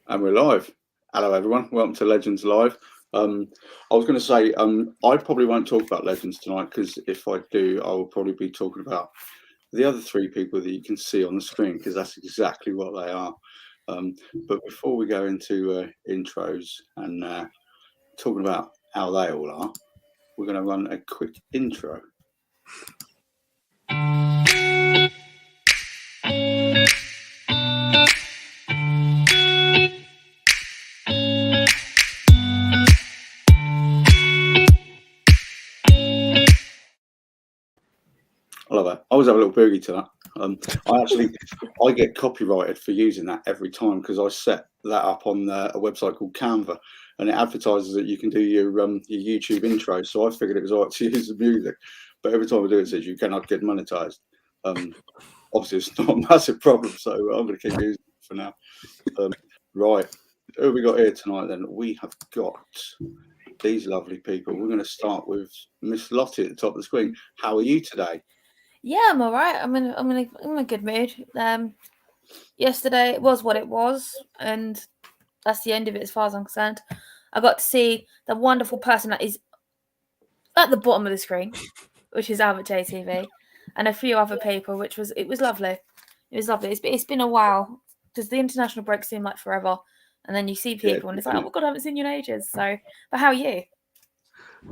And we're live. Hello, everyone. Welcome to Legends Live. I was going to say, I probably won't talk about Legends tonight because if I do, I will probably be talking about the other three people that you can see on the screen because that's exactly what they are. But before we go into intros and talking about how they all are, we're going to run a quick intro. I love that. I always have a little boogie to that. I get copyrighted for using that every time because I set that up on a website called Canva, and it advertises that you can do your YouTube intro. So I figured it was all right to use the music, but every time I do it, says you cannot get monetized. Obviously, it's not a massive problem, so I'm going to keep using it for now. Right, who have we got here tonight? Then we have got these lovely people. We're going to start with Miss Lottie at the top of the screen. How are you today? Yeah, I'm all right. I'm in a good mood. Yesterday it was what it was, and that's the end of it as far as I'm concerned. I got to see the wonderful person that is at the bottom of the screen, which is Albert JTV, and a few other people, it was lovely. It was lovely. It's been a while because the international break seemed like forever, and then you see people and it's like, oh my god, I haven't seen you in ages. So, but how are you?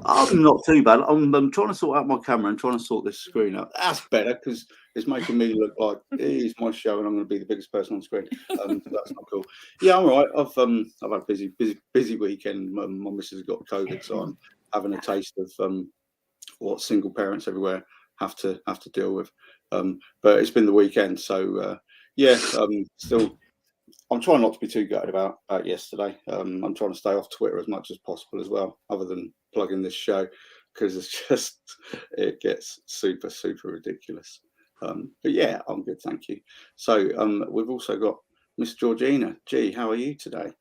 I'm not too bad. I'm trying to sort out my camera and trying to sort this screen out. That's better because it's making me look like it's my show and I'm going to be the biggest person on screen. So that's not cool. Yeah, I'm all right. I've had a busy weekend. My missus has got COVID, so I'm having a taste of what single parents everywhere have to deal with. But it's been the weekend, so still. I'm trying not to be too gutted about yesterday. I'm trying to stay off Twitter as much as possible as well, other than plugging this show, because it gets super ridiculous. But yeah, I'm good, thank you. So we've also got Miss Georgina. G, how are you today?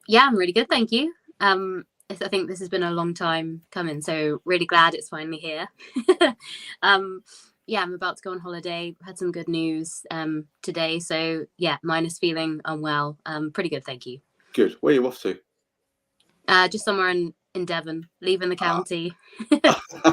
Yeah, I'm really good, thank you. I think this has been a long time coming, so really glad it's finally here. Yeah, I'm about to go on holiday. Had some good news today, so yeah, minus feeling unwell. Pretty good, thank you. Good. Where are you off to? Just somewhere in Devon, leaving the county.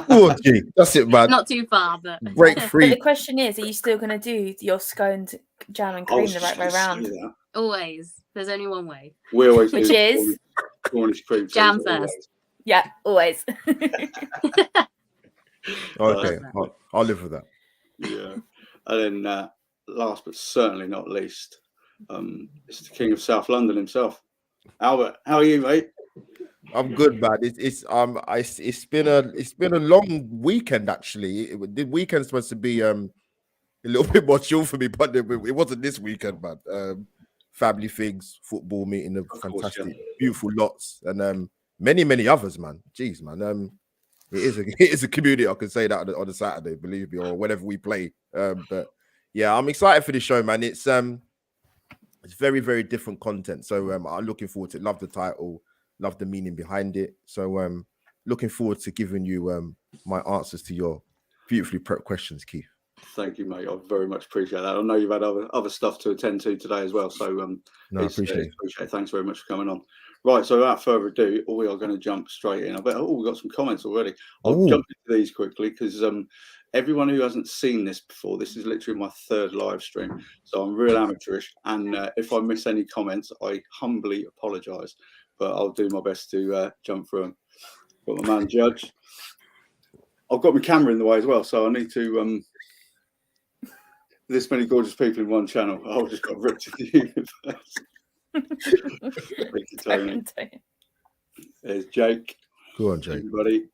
Oh, gee, that's it, man. Not too far, but break free. But the question is, are you still going to do your scones, jam and cream the right way around? Always. There's only one way. We always which is Cornish cream jam first. Yeah, always. Okay, I'll live with that. Yeah, and then last but certainly not least, it's the King of South London himself, Albert. How are you, mate? I'm good, man. It's been a long weekend actually. The weekend's supposed to be a little bit more chill for me, but it wasn't this weekend, man. Family things, football meeting, the fantastic, beautiful lots, and many others, man. Jeez, man. It is a community. I can say that on a Saturday, believe me, or whenever we play. But yeah, I'm excited for this show, man. It's very different content. So I'm looking forward to it. Love the title, love the meaning behind it. So looking forward to giving you my answers to your beautifully prepped questions, Keith. Thank you, mate. I very much appreciate that. I know you've had other stuff to attend to today as well. So I appreciate it. Thanks very much for coming on. Right, so without further ado, we are going to jump straight in. We've got some comments already. I'll jump into these quickly because everyone who hasn't seen this before, this is literally my third live stream, so I'm real amateurish. And if I miss any comments, I humbly apologise, but I'll do my best to jump through them. Got my man Judge. I've got my camera in the way as well, so I need to. This many gorgeous people in one channel. I've just got ripped into the universe. Thank you, Tony. There's Jake. Go on, Jake. Everybody.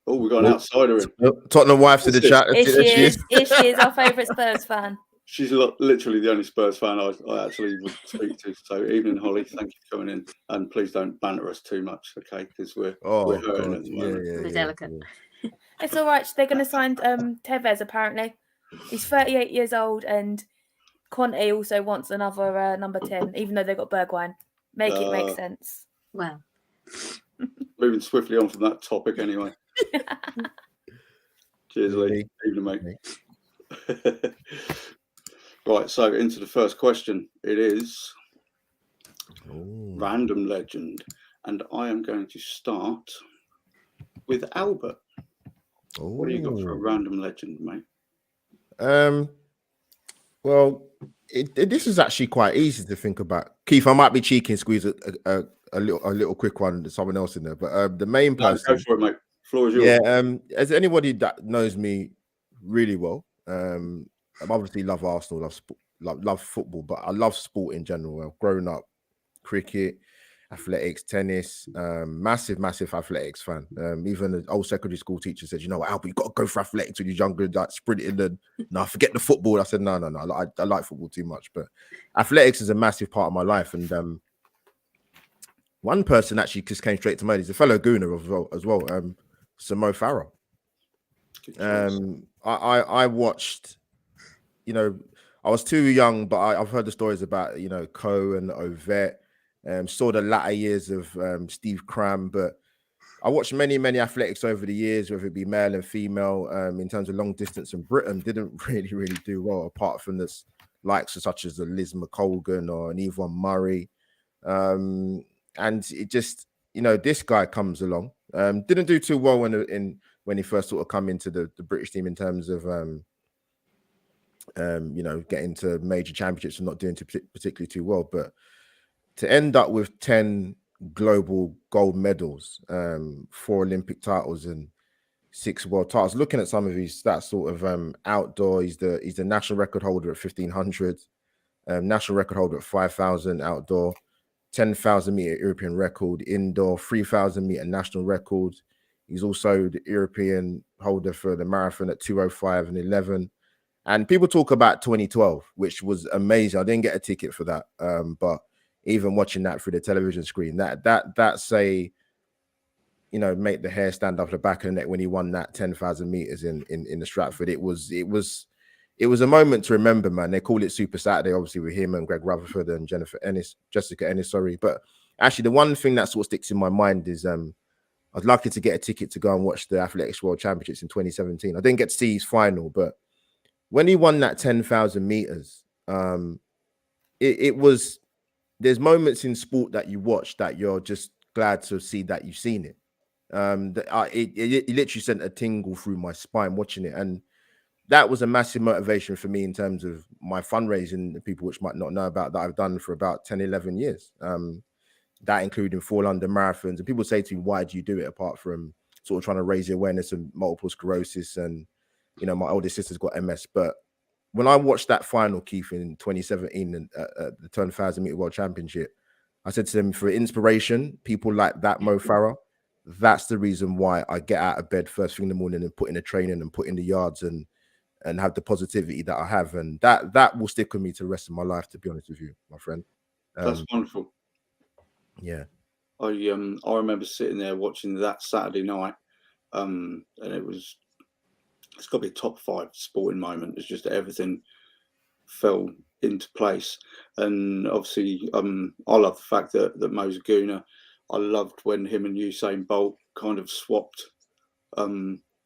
Oh, we've got an outsider in. Tottenham wife to the chat. She is our favourite Spurs fan. She's literally the only Spurs fan I actually would speak to. So, evening, Holly. Thank you for coming in, and please don't banter us too much, okay? Because we're hurting at the moment. We're delicate. It's all right. They're going to sign Tevez. Apparently, he's 38 years old, and Conte also wants another number 10, even though they've got Bergwijn. It make sense. Wow. Moving swiftly on from that topic, anyway. Cheers, Lee. Evening, mate. Right, so into the first question. It is Ooh. random legend, and I am going to start with Albert. What do you got for a Ooh. random legend, mate? Well, this is actually quite easy to think about. Keith, I might be cheeky and squeeze a little quick one. There's someone else in there, but the main No, person. go for it, mate. Floor is yours. Yeah. As anybody that knows me really well, I obviously love Arsenal, love football, but I love sport in general. I've grown up cricket, athletics, tennis, massive athletics fan. Even the old secondary school teacher said, you know what, Albert, you got to go for athletics when you're younger, like sprinting and no, forget the football. I said, no, I like football too much, but athletics is a massive part of my life. And one person actually just came straight to mind. He's a fellow Gooner as well. Sir Mo Farah. I watched, you know, I was too young, but I've heard the stories about, you know, Coe and Ovett. Saw the latter years of Steve Cram, but I watched many athletics over the years, whether it be male and female. In terms of long distance, and Britain didn't really do well, apart from the likes of such as a Liz McColgan or an Yvonne Murray. And it just, you know, this guy comes along. Didn't do too well when he first sort of come into the British team in terms of you know, getting to major championships and not doing particularly too well, but to end up with 10 global gold medals, 4 Olympic titles and 6 world titles. Looking at some of his stats, sort of outdoor, he's the national record holder at 1500, national record holder at 5000 outdoor, 10,000 meter European record indoor, 3,000 meter national record. He's also the European holder for the marathon at 2:05 and 11. And people talk about 2012, which was amazing. I didn't get a ticket for that, but even watching that through the television screen, that's a, you know, make the hair stand up the back of the neck when he won that 10,000 meters in the Stratford. It was a moment to remember, man. They call it Super Saturday, obviously, with him and Greg Rutherford and Jessica Ennis, sorry. But actually, the one thing that sort of sticks in my mind is I was lucky to get a ticket to go and watch the Athletics World Championships in 2017. I didn't get to see his final, but when he won that 10,000 meters, it was, there's moments in sport that you watch that you're just glad to see that you've seen it. It literally sent a tingle through my spine watching it. And that was a massive motivation for me in terms of my fundraising, the people which might not know about, that I've done for about 10, 11 years. That including 4 London marathons. And people say to me, why do you do it apart from sort of trying to raise the awareness of multiple sclerosis? And, you know, my oldest sister's got MS. But when I watched that final, Keith, in 2017 at the 10,000 meter world championship, I said to them, for inspiration, people like that, Mo Farah, that's the reason why I get out of bed first thing in the morning and put in the training and put in the yards and have the positivity that I have. And that will stick with me to the rest of my life, to be honest with you, my friend. That's wonderful. Yeah. I remember sitting there watching that Saturday night, and it's got to be a top 5 sporting moment. It's just everything fell into place. And obviously, I love the fact that Mo's a Gooner. I loved when him and Usain Bolt kind of swapped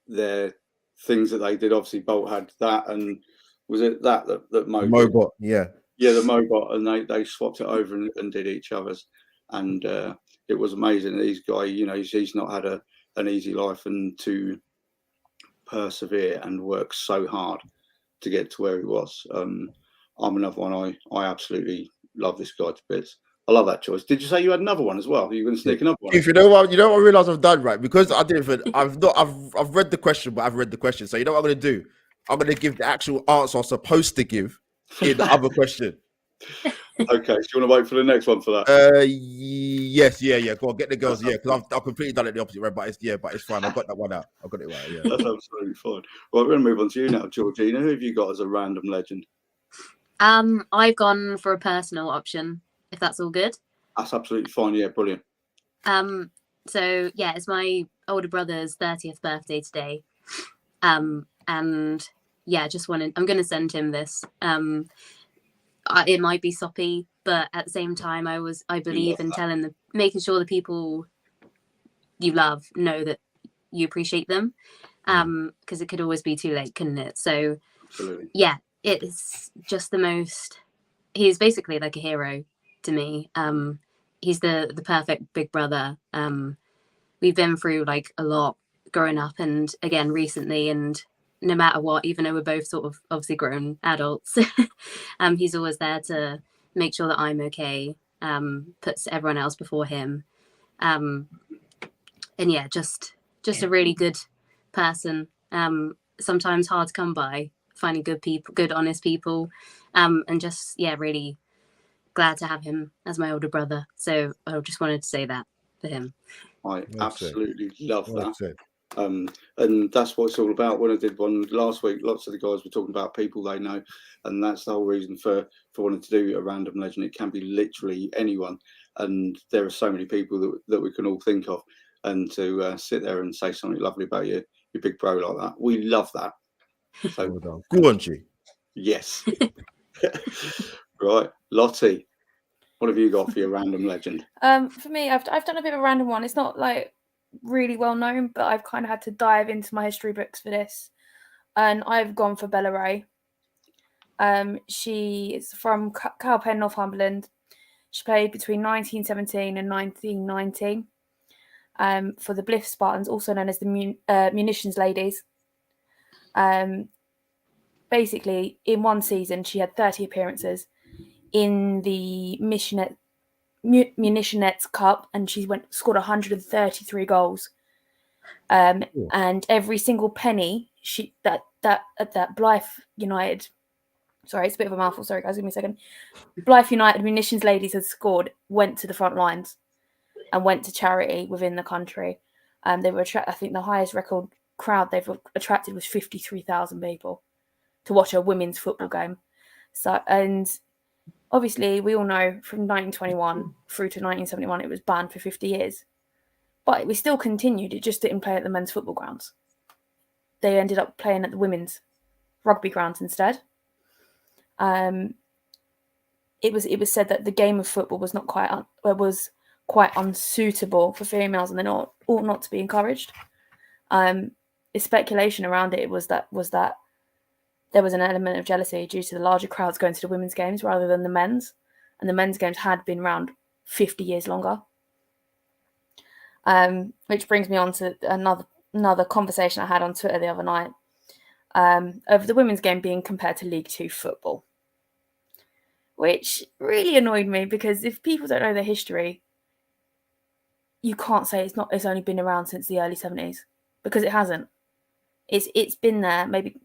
their things that they did. Obviously, Bolt had that, and was it that Mo got? Yeah, the Mo got, and they swapped it over and did each other's, and it was amazing. These guys, you know, he's not had an easy life, and to persevere and work so hard to get to where he was. I'm another one. I absolutely love this guy to bits. I love that choice. Did you say you had another one as well? Are you going to sneak another one? If you know what I realize I've done, right? Because I didn't. I've read the question, but I've read the question. So you know what I'm going to do? I'm going to give the actual answer I'm supposed to give in the other question. Okay, so you want to wait for the next one for that? Yes, yeah. Go on, get the girls, because I've completely done it the opposite way, but it's fine. I've got that one out. I've got it right. Yeah, that's absolutely fine. Well, we're going to move on to you now, Georgina. Who have you got as a random legend? I've gone for a personal option, if that's all good. That's absolutely fine. Yeah, brilliant. So yeah, it's my older brother's 30th birthday today. And yeah, I'm going to send him this. It might be soppy, but at the same time, I believe in making sure the people you love know that you appreciate them, because it could always be too late, couldn't it? So absolutely. yeah, it's just the most. He's basically like a hero to me. He's the perfect big brother. We've been through like a lot growing up, and again recently, and no matter what, even though we're both sort of obviously grown adults, he's always there to make sure that I'm okay. Puts everyone else before him. And yeah, just a really good person. Sometimes hard to come by, finding good people, good honest people, and just really glad to have him as my older brother. So I just wanted to say that for him. I absolutely love Well that. said. And that's what it's all about. When I did one last week, lots of the guys were talking about people they know, and that's the whole reason for wanting to do a random legend. It can be literally anyone, and there are so many people that we can all think of, and to sit there and say something lovely about your big bro like that, we love that. So Well done. Go on, G. yes. Right, Lottie, what have you got for your random legend? For me, I've done a bit of a random one. It's not like really well known, but I've kind of had to dive into my history books for this, and I've gone for Bella Ray. She is from Cowpen, Northumberland. She played between 1917 and 1919 for the Blyth Spartans, also known as the Munitions Ladies. Basically, in one season, she had 30 appearances in the Munitionettes Cup, and she scored 133 goals. And every single penny that Blyth United, sorry, it's a bit of a mouthful. Sorry, guys, give me a second. Blyth United Munitions Ladies had scored, went to the front lines, and went to charity within the country. They were I think the highest record crowd they've attracted was 53,000 people to watch a women's football game. So, and obviously, we all know from 1921 through to 1971, it was banned for 50 years. But we still continued. It just didn't play at the men's football grounds. They ended up playing at the women's rugby grounds instead. It was said that the game of football was quite unsuitable for females, and they ought not to be encouraged. The speculation around it was that there was an element of jealousy due to the larger crowds going to the women's games rather than the men's, and the men's games had been around 50 years longer. Which brings me on to another conversation I had on Twitter the other night of the women's game being compared to League Two football, which really annoyed me because if people don't know their history, you can't say it's only been around since the early 70s, because it hasn't. It's been there maybe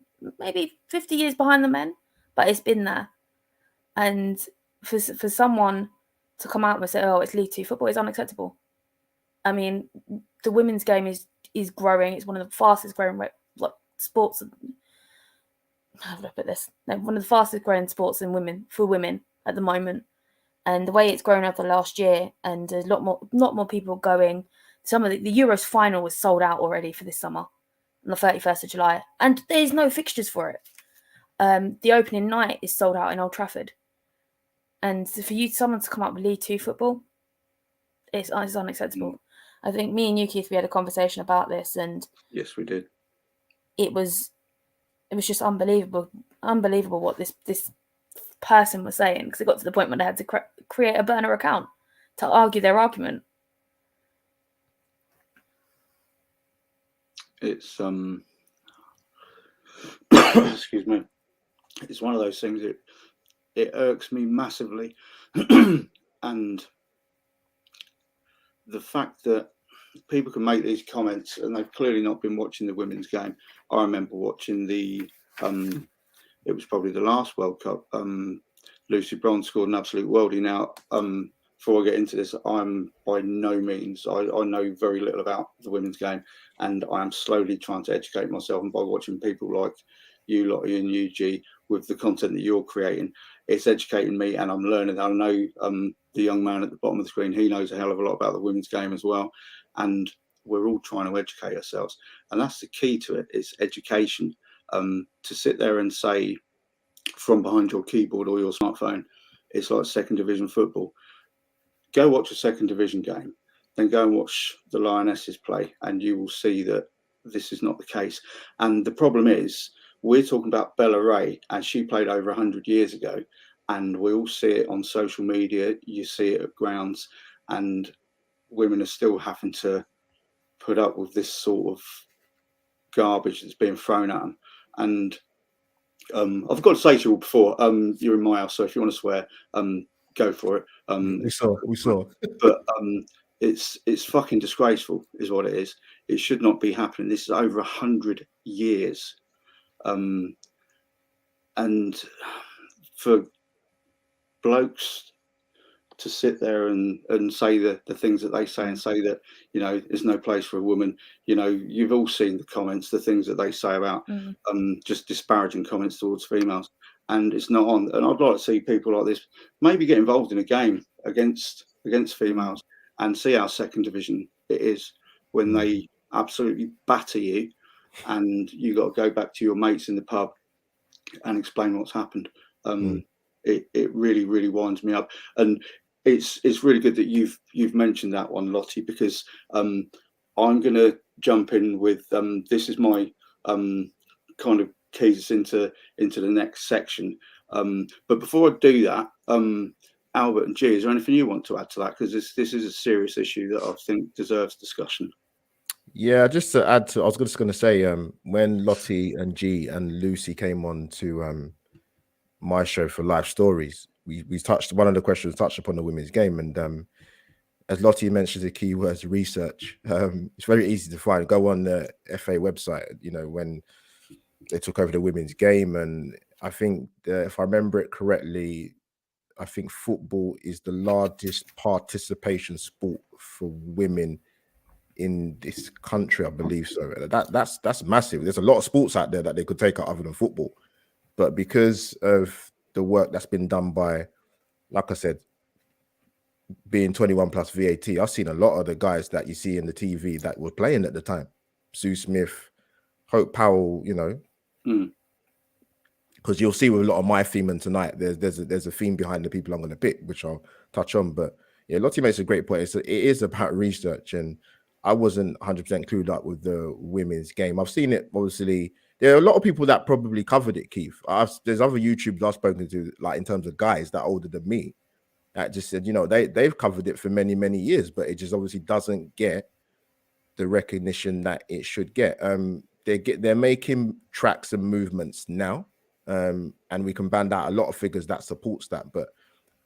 50 years behind the men, but it's been there. And for someone to come out and say, "Oh, it's League Two football," is unacceptable. I mean, the women's game is growing. It's one of the fastest growing sports. How do I put this? No, one of the fastest growing sports for women at the moment. And the way it's grown over the last year, and there's a lot more people going. Some of the Euros final was sold out already for this summer, on the 31st of July, and there's no fixtures for it. The opening night is sold out in Old Trafford, and for someone to come up with League Two football, it's unacceptable. I think me and you, Keith, we had a conversation about this, and yes, we did. It was just unbelievable what this person was saying, because it got to the point where they had to create a burner account to argue their argument. It's excuse me. It's one of those things. It irks me massively, and the fact that people can make these comments and they've clearly not been watching the women's game. I remember watching it was probably the last World Cup. Lucy Bronze scored an absolute worldie. Now, before I get into this, I'm by no means, I know very little about the women's game, and I am slowly trying to educate myself. And by watching people like you, Lottie, and UG with the content that you're creating, it's educating me, and I'm learning. I know the young man at the bottom of the screen, he knows a hell of a lot about the women's game as well. And we're all trying to educate ourselves. And that's the key to it, it's education. To sit there and say from behind your keyboard or your smartphone, it's like second division football. Go watch a second division game, then go and watch the Lionesses play, and you will see that this is not the case. And the problem is, we're talking about Bella Ray, and she played over 100 years ago, and we all see it on social media. You see it at grounds, and women are still having to put up with this sort of garbage that's being thrown at them. And I've got to say to you all before, you're in my house, so if you want to swear, go for it. We saw. But it's fucking disgraceful, is what it is. It should not be happening. This is over 100 years, and for blokes to sit there and say the things that they say, and say that, you know, there's no place for a woman. You know, you've all seen the comments, the things that they say about just disparaging comments towards females, and it's not on. And I'd like to see people like this maybe get involved in a game against females and see how second division it is when they absolutely batter you, and you got to go back to your mates in the pub and explain what's happened. It really, really winds me up. And it's really good that you've mentioned that one, Lottie, because I'm going to jump in with this is my kind of keys us into the next section. But before I do that, Albert and G, is there anything you want to add to that? Because this is a serious issue that I think deserves discussion. Yeah, just to add to, I was just going to say, when Lottie and G and Lucy came on to my show for Live Stories, we touched, one of the questions touched upon the women's game, and as Lottie mentioned, the key words research. It's very easy to find. Go on the FA website, you know, when they took over the women's game, and I think if I remember it correctly, I think football is the largest participation sport for women in this country, I believe so. That's massive. There's a lot of sports out there that they could take out other than football, but because of the work that's been done by, like I said, being 21 plus VAT, I've seen a lot of the guys that you see in the TV that were playing at the time. Sue Smith, Hope Powell, you know, because you'll see with a lot of my theme tonight, there's a theme behind the people I'm going to pick, which I'll touch on. But yeah, Lottie makes a great point. It is about research, and I wasn't 100% clued up with the women's game. I've seen it, obviously. There are a lot of people that probably covered it, Keith. There's other YouTubers I've spoken to, like in terms of guys that are older than me, that just said, you know, they've covered it for many, many years, but it just obviously doesn't get the recognition that it should get. They're making tracks and movements now, and we can band out a lot of figures that supports that, but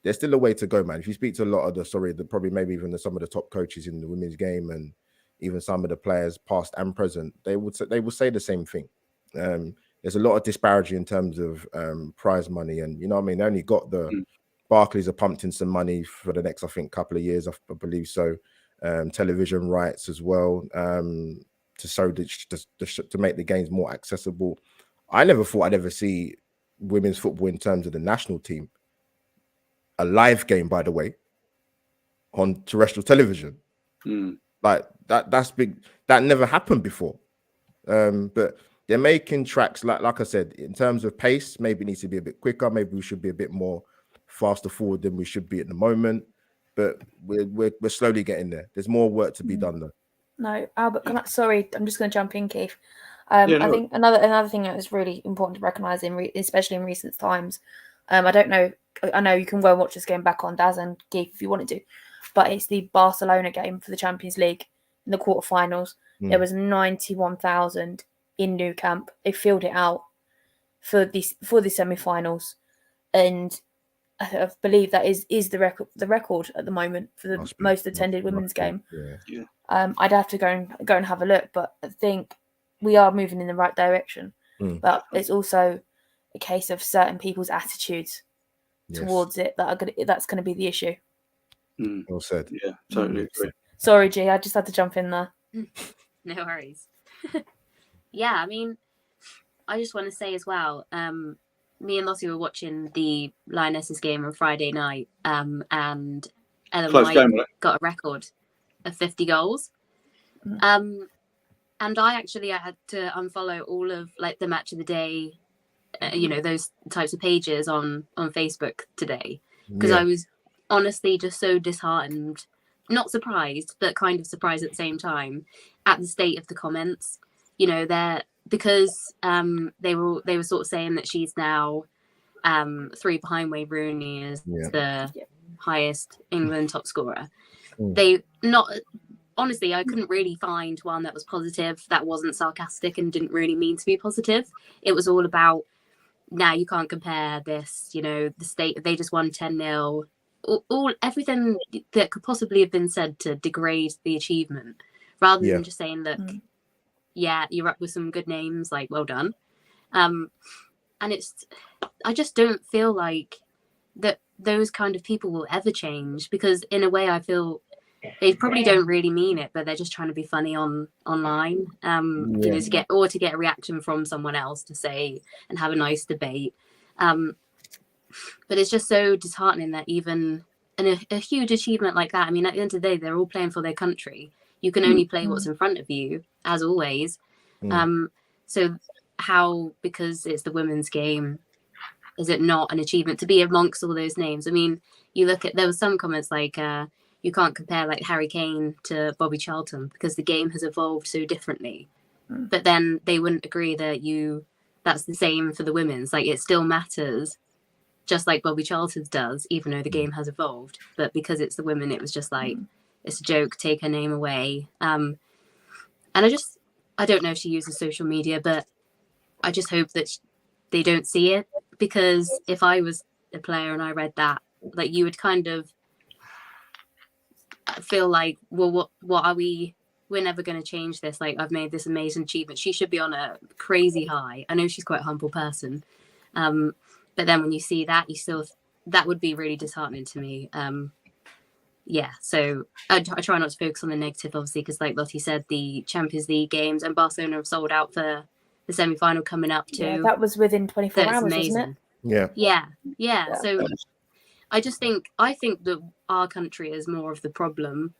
there's still a way to go, man. If you speak to a lot of probably maybe even some of the top coaches in the women's game, and even some of the players past and present, they will say the same thing. There's a lot of disparity in terms of prize money, and you know what I mean, they only got the Barclays are pumped in some money for the next, I think, couple of years, I believe so. Television rights as well, to make the games more accessible. I never thought I'd ever see women's football in terms of the national team, a live game, by the way, on terrestrial television. Like that's big. That never happened before. But they're making tracks, like I said, in terms of pace, maybe it needs to be a bit quicker. Maybe we should be a bit more faster forward than we should be at the moment. But we're slowly getting there. There's more work to be done though. No, Albert, sorry, I'm just going to jump in, Keith. I think another thing that is really important to recognise, especially in recent times. I don't know. I know you can go and watch this game back on Daz and Keith if you wanted to, but it's the Barcelona game for the Champions League in the quarterfinals. There was 91,000 in Nou Camp. They filled it out for the semi-finals, and I believe that is the record at the moment for the most attended women's game. Yeah. I'd have to go and have a look, but I think we are moving in the right direction. But it's also a case of certain people's attitudes towards it that's going to be the issue. Well said. Yeah, totally agree. Sorry, G, I just had to jump in there. No worries. Yeah, I mean, I just want to say as well, me and Lottie were watching the Lionesses game on Friday night, and Ellen White got a record of 50 goals. And I had to unfollow all of like the match of the day, you know, those types of pages on Facebook today, because I was honestly just so disheartened, not surprised, but kind of surprised at the same time at the state of the comments. You know, because they were sort of saying that she's now 3 behind Wayne Rooney as the highest England top scorer. They not honestly, I couldn't really find one that was positive, that wasn't sarcastic and didn't really mean to be positive. It was all about, now you can't compare this, you know, the state, they just won 10-0. All everything that could possibly have been said to degrade the achievement, rather than just saying, look, you're up with some good names, like, well done. And I just don't feel like that those kind of people will ever change, because in a way I feel they probably don't really mean it, but they're just trying to be funny online, you know, to get a reaction from someone else to say and have a nice debate. But it's just so disheartening that even a huge achievement like that, I mean, at the end of the day, they're all playing for their country. You can only play what's in front of you, as always. So how, because it's the women's game, is it not an achievement to be amongst all those names? I mean, you look at, there was some comments like, you can't compare like Harry Kane to Bobby Charlton because the game has evolved so differently. But then they wouldn't agree that that's the same for the women's. Like, it still matters, just like Bobby Charlton's does, even though the game has evolved. But because it's the women, it was just like, it's a joke, take her name away. And I don't know if she uses social media, but I just hope that they don't see it, because if I was a player and I read that, like, you would kind of feel like, well, what are we? We're never going to change this. Like, I've made this amazing achievement. She should be on a crazy high. I know she's quite a humble person, but then when you see that, that would be really disheartening to me. So I try not to focus on the negative, obviously, because like Lottie said, the Champions League games and Barcelona have sold out for the semi-final coming up too. Yeah, that was within 24 hours, amazing. wasn't it? Yeah. So I think that our country is more of the problem,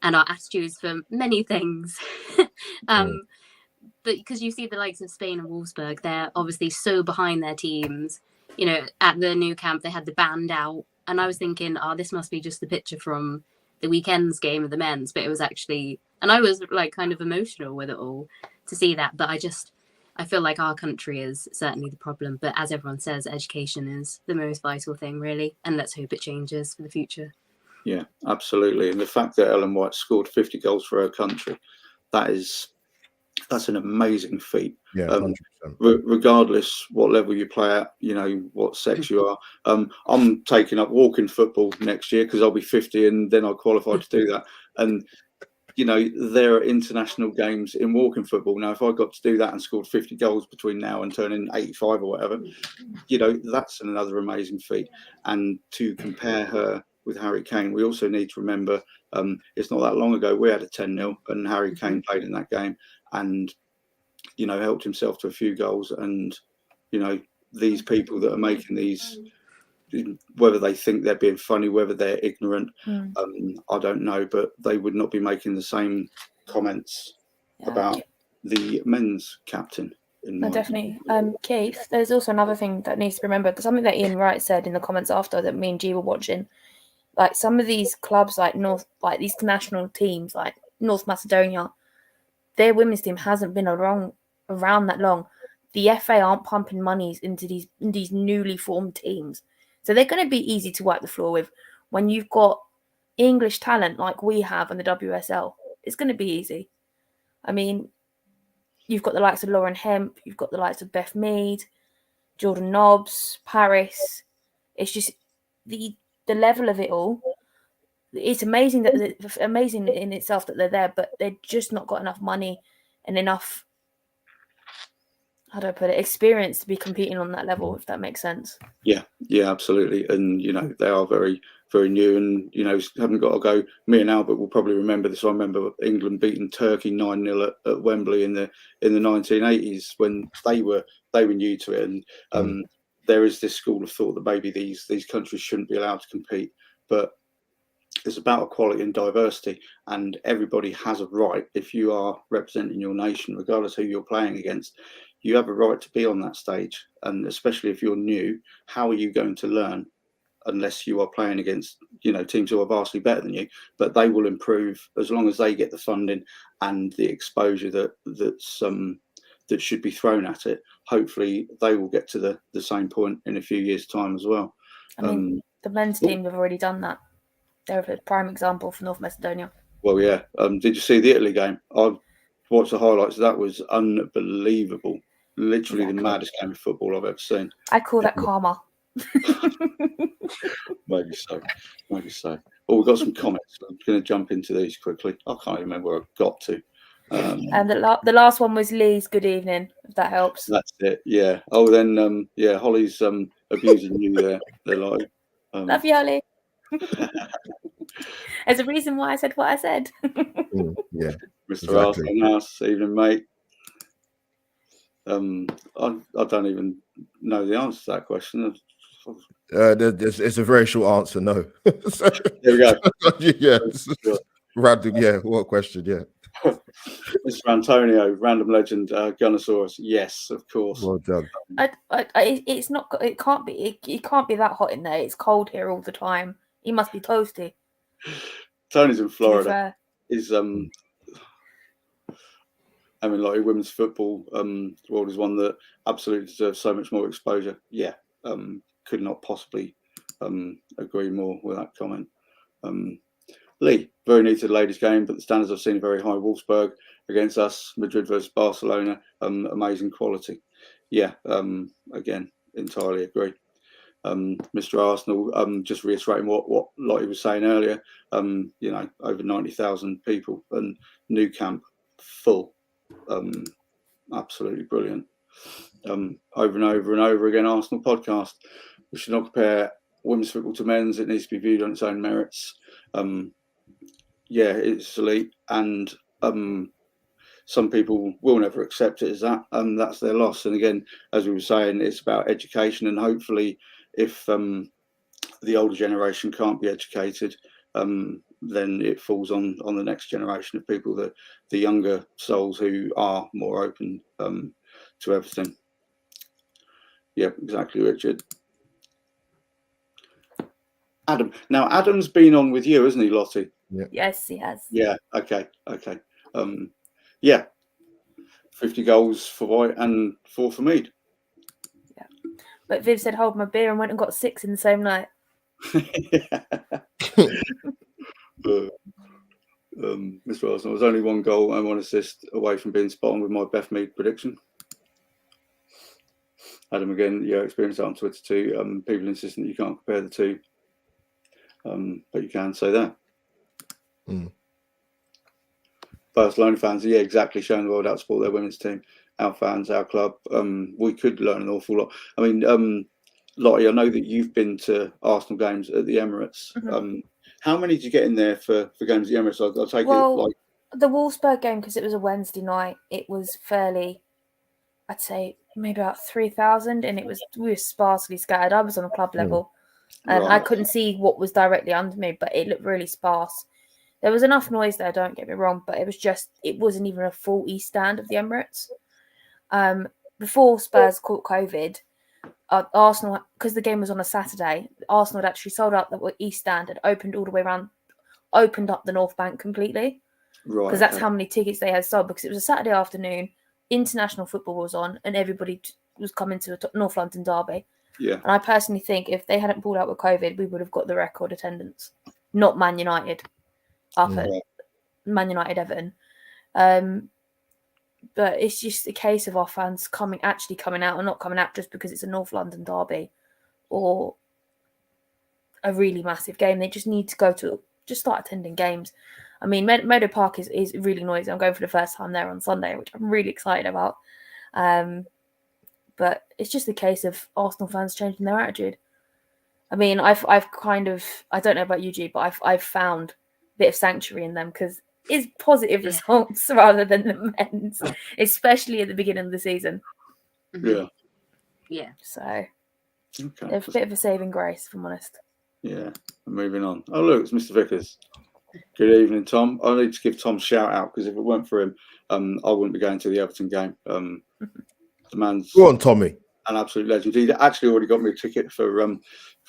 and our attitudes for many things. But because you see the likes of Spain and Wolfsburg, they're obviously so behind their teams. You know, at the new camp, they had the band out, and I was thinking, this must be just the picture from the weekend's game of the men's, but it was actually, and I was like kind of emotional with it all to see that. But I feel like our country is certainly the problem. But as everyone says, education is the most vital thing, really, and let's hope it changes for the future. Yeah, absolutely. And the fact that Ellen White scored 50 goals for her country, that's an amazing feat. Yeah, 100%. Regardless what level you play at, you know, what sex you are. I'm taking up walking football next year because I'll be 50 and then I'll qualify to do that. And, you know, there are international games in walking football. Now, if I got to do that and scored 50 goals between now and turning 85 or whatever, you know, that's another amazing feat. And to compare her with Harry Kane, we also need to remember it's not that long ago we had a 10-0 and Harry Kane played in that game and, you know, helped himself to a few goals. And, you know, these people that are making these, whether they think they're being funny, whether they're ignorant, I don't know, but they would not be making the same comments about the men's captain. Definitely. Keith, there's also another thing that needs to be remembered. Something that Ian Wright said in the comments after that me and G were watching. Like, some of these clubs, like these national teams, like North Macedonia, their women's team hasn't been around that long. The FA aren't pumping monies into these newly formed teams, so they're going to be easy to wipe the floor with. When you've got English talent like we have in the WSL, it's going to be easy. I mean, you've got the likes of Lauren Hemp, you've got the likes of Beth Mead, Jordan Nobbs, Paris. It's just the level of it all. It's amazing amazing in itself that they're there, but they're just not got enough money and enough, how do I put it, experience to be competing on that level, if that makes sense. Yeah, absolutely. And, you know, they are very, very new and, you know, haven't got to go. Me and Albert will probably remember this. I remember England beating Turkey 9-0 at Wembley in the 1980s when they were new to it. And there is this school of thought that maybe these countries shouldn't be allowed to compete. But it's about equality and diversity, and everybody has a right. If you are representing your nation, regardless who you're playing against, you have a right to be on that stage. And especially if you're new, how are you going to learn unless you are playing against, you know, teams who are vastly better than you? But they will improve as long as they get the funding and the exposure that's that should be thrown at it. Hopefully, they will get to the same point in a few years' time as well. I mean, the men's team have already done that. They're a prime example for North Macedonia. Well, yeah. Did you see the Italy game? I've watched the highlights. That was unbelievable. Literally the maddest game of football I've ever seen. I call that karma. Maybe so. Maybe so. Well, we've got some comments. I'm going to jump into these quickly. I can't even remember where I got to. And the last one was Lee's good evening, if that helps. That's it. Yeah. Oh, then yeah, Holly's abusing you there. They're like, love you, Holly. There's a reason why I said what I said. Yeah, Mr. exactly. House, evening, mate. I don't even know the answer to that question. It's a very short answer. No. So, there we go. Yeah. Random. Yeah. What question? Yeah. Mr. Antonio, random legend, Gunnosaurus. Yes, of course. Well done. It's not. It can't be. It can't be that hot in there. It's cold here all the time. He must be toasty. Tony's in Florida. Is I mean, like women's football world is one that absolutely deserves so much more exposure. Yeah, could not possibly agree more with that comment. Lee, very neat to the ladies' game, but the standards I've seen are very high. Wolfsburg against us, Madrid versus Barcelona, amazing quality. Yeah, again, entirely agree. Mr. Arsenal, just reiterating what Lottie was saying earlier, you know, over 90,000 people and Nou Camp full. Absolutely brilliant. Over and over and over again, Arsenal podcast. We should not compare women's football to men's. It needs to be viewed on its own merits. Yeah, it's elite, and some people will never accept it as that, and that's their loss. And again, as we were saying, it's about education, and hopefully, if the older generation can't be educated, then it falls on the next generation of people, the younger souls who are more open to everything. Yeah, exactly, Richard. Adam. Now, Adam's been on with you, hasn't he, Lottie? Yeah. Yes, he has. Yeah. Okay. Yeah. 50 goals for White and 4 for Mead. Yeah. But Viv said, "Hold my beer," and went and got 6 in the same night. Mr. Arsenal was only 1 goal and 1 assist away from being spot on with my Beth Mead prediction. Adam, again, yeah, experienced that on Twitter too. People insisting that you can't compare the two, but you can say that. Barcelona fans, yeah, exactly, showing the world how to support their women's team. Our fans, our club, we could learn an awful lot. I mean, Lottie, I know that you've been to Arsenal games at the Emirates. Mm-hmm. How many did you get in there for games at the Emirates? I'll take it like the Wolfsburg game, because it was a Wednesday night. It was fairly, I'd say, maybe about 3,000, and we were sparsely scattered. I was on a club level, and I couldn't see what was directly under me, but it looked really sparse. There was enough noise there, don't get me wrong, but it wasn't even a full East stand of the Emirates. Before Spurs caught COVID, Arsenal, because the game was on a Saturday, Arsenal had actually sold out the East stand and opened all the way around, opened up the North Bank completely. Right. Because that's how many tickets they had sold, because it was a Saturday afternoon, international football was on, and everybody was coming to a North London derby. Yeah. And I personally think if they hadn't pulled out with COVID, we would have got the record attendance, not Man United. Up at Man United Everton. But it's just a case of our fans actually coming out and not coming out just because it's a North London derby or a really massive game. They just need to just start attending games. I mean, Meadow Park is really noisy. I'm going for the first time there on Sunday, which I'm really excited about. But it's just a case of Arsenal fans changing their attitude. I mean, I've kind of, I don't know about you, G, but I've found bit of sanctuary in them because it's positive results rather than the men's, especially at the beginning of the season. Yeah. So they're a bit of a saving grace, if I'm honest. Yeah. Moving on. Oh look, it's Mr. Vickers. Good evening, Tom. I need to give Tom a shout out because if it weren't for him, I wouldn't be going to the Everton game. The man's go on, Tommy. An absolute legend. He actually already got me a ticket for a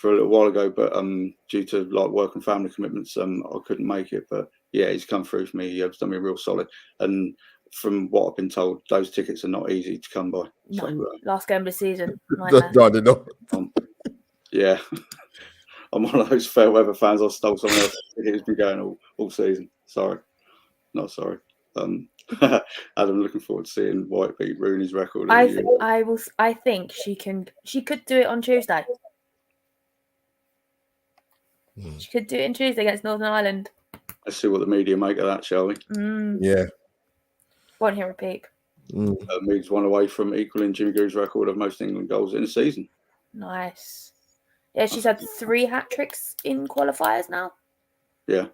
little while ago, but due to like work and family commitments, I couldn't make it. But yeah, he's come through for me. He's done me real solid. And from what I've been told, those tickets are not easy to come by. No, So, last game of the season. Nightmare. No, they're not. yeah, I'm one of those fair weather fans. I stole someone else's ticket who's been going all season. Sorry, not sorry. Adam, looking forward to seeing White beat Rooney's record. I think she could do it on Tuesday. She could do it on Tuesday against Northern Ireland. Let's see what the media make of that, shall we? Yeah. Won't hear a peep. Moves one away from equaling Jimmy Green's record of most England goals in a season. Nice. Yeah, she's had 3 hat-tricks in qualifiers now. Yeah.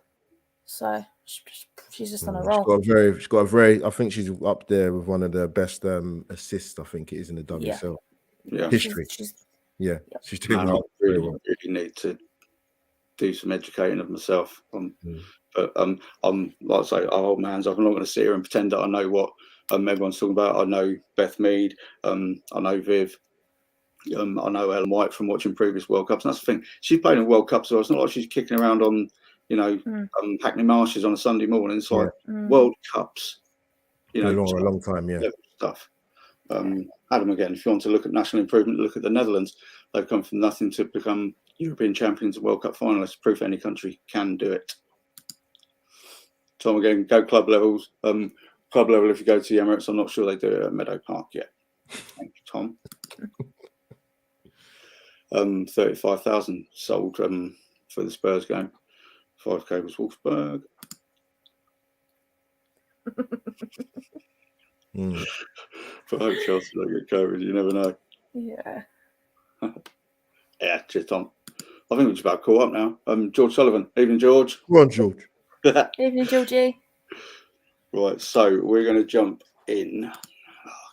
So she's just on a She's roll. got a very. I think she's up there with one of the best assists. I think it is in the WSL history. She's doing I very really well. need to do some educating of myself. But I'm like I say, I hold my hands up. I'm not going to sit here and pretend that I know what everyone's talking about. I know Beth Mead. I know Viv. I know Ellen White from watching previous World Cups. And that's the thing. She's playing in World Cups, so it's not like she's kicking around on, Hackney Marshes on a Sunday morning. It's like World Cups. A long time, yeah. Stuff. Adam, again, if you want to look at national improvement, look at the Netherlands. They've come from nothing to become European champions and World Cup finalists. Proof any country can do it. Tom, again, go club levels. Club level, if you go to the Emirates, I'm not sure they do it at Meadow Park yet. Thank you, Tom. 35,000 sold for the Spurs game. 5K was Wolfsburg. But I hope Chelsea don't get COVID. You never know. Yeah. Yeah, cheers, Tom. I think we're just about caught up now. George Sullivan. Evening, George. Go on, George. Evening, Georgie. Right, so we're going to jump in. I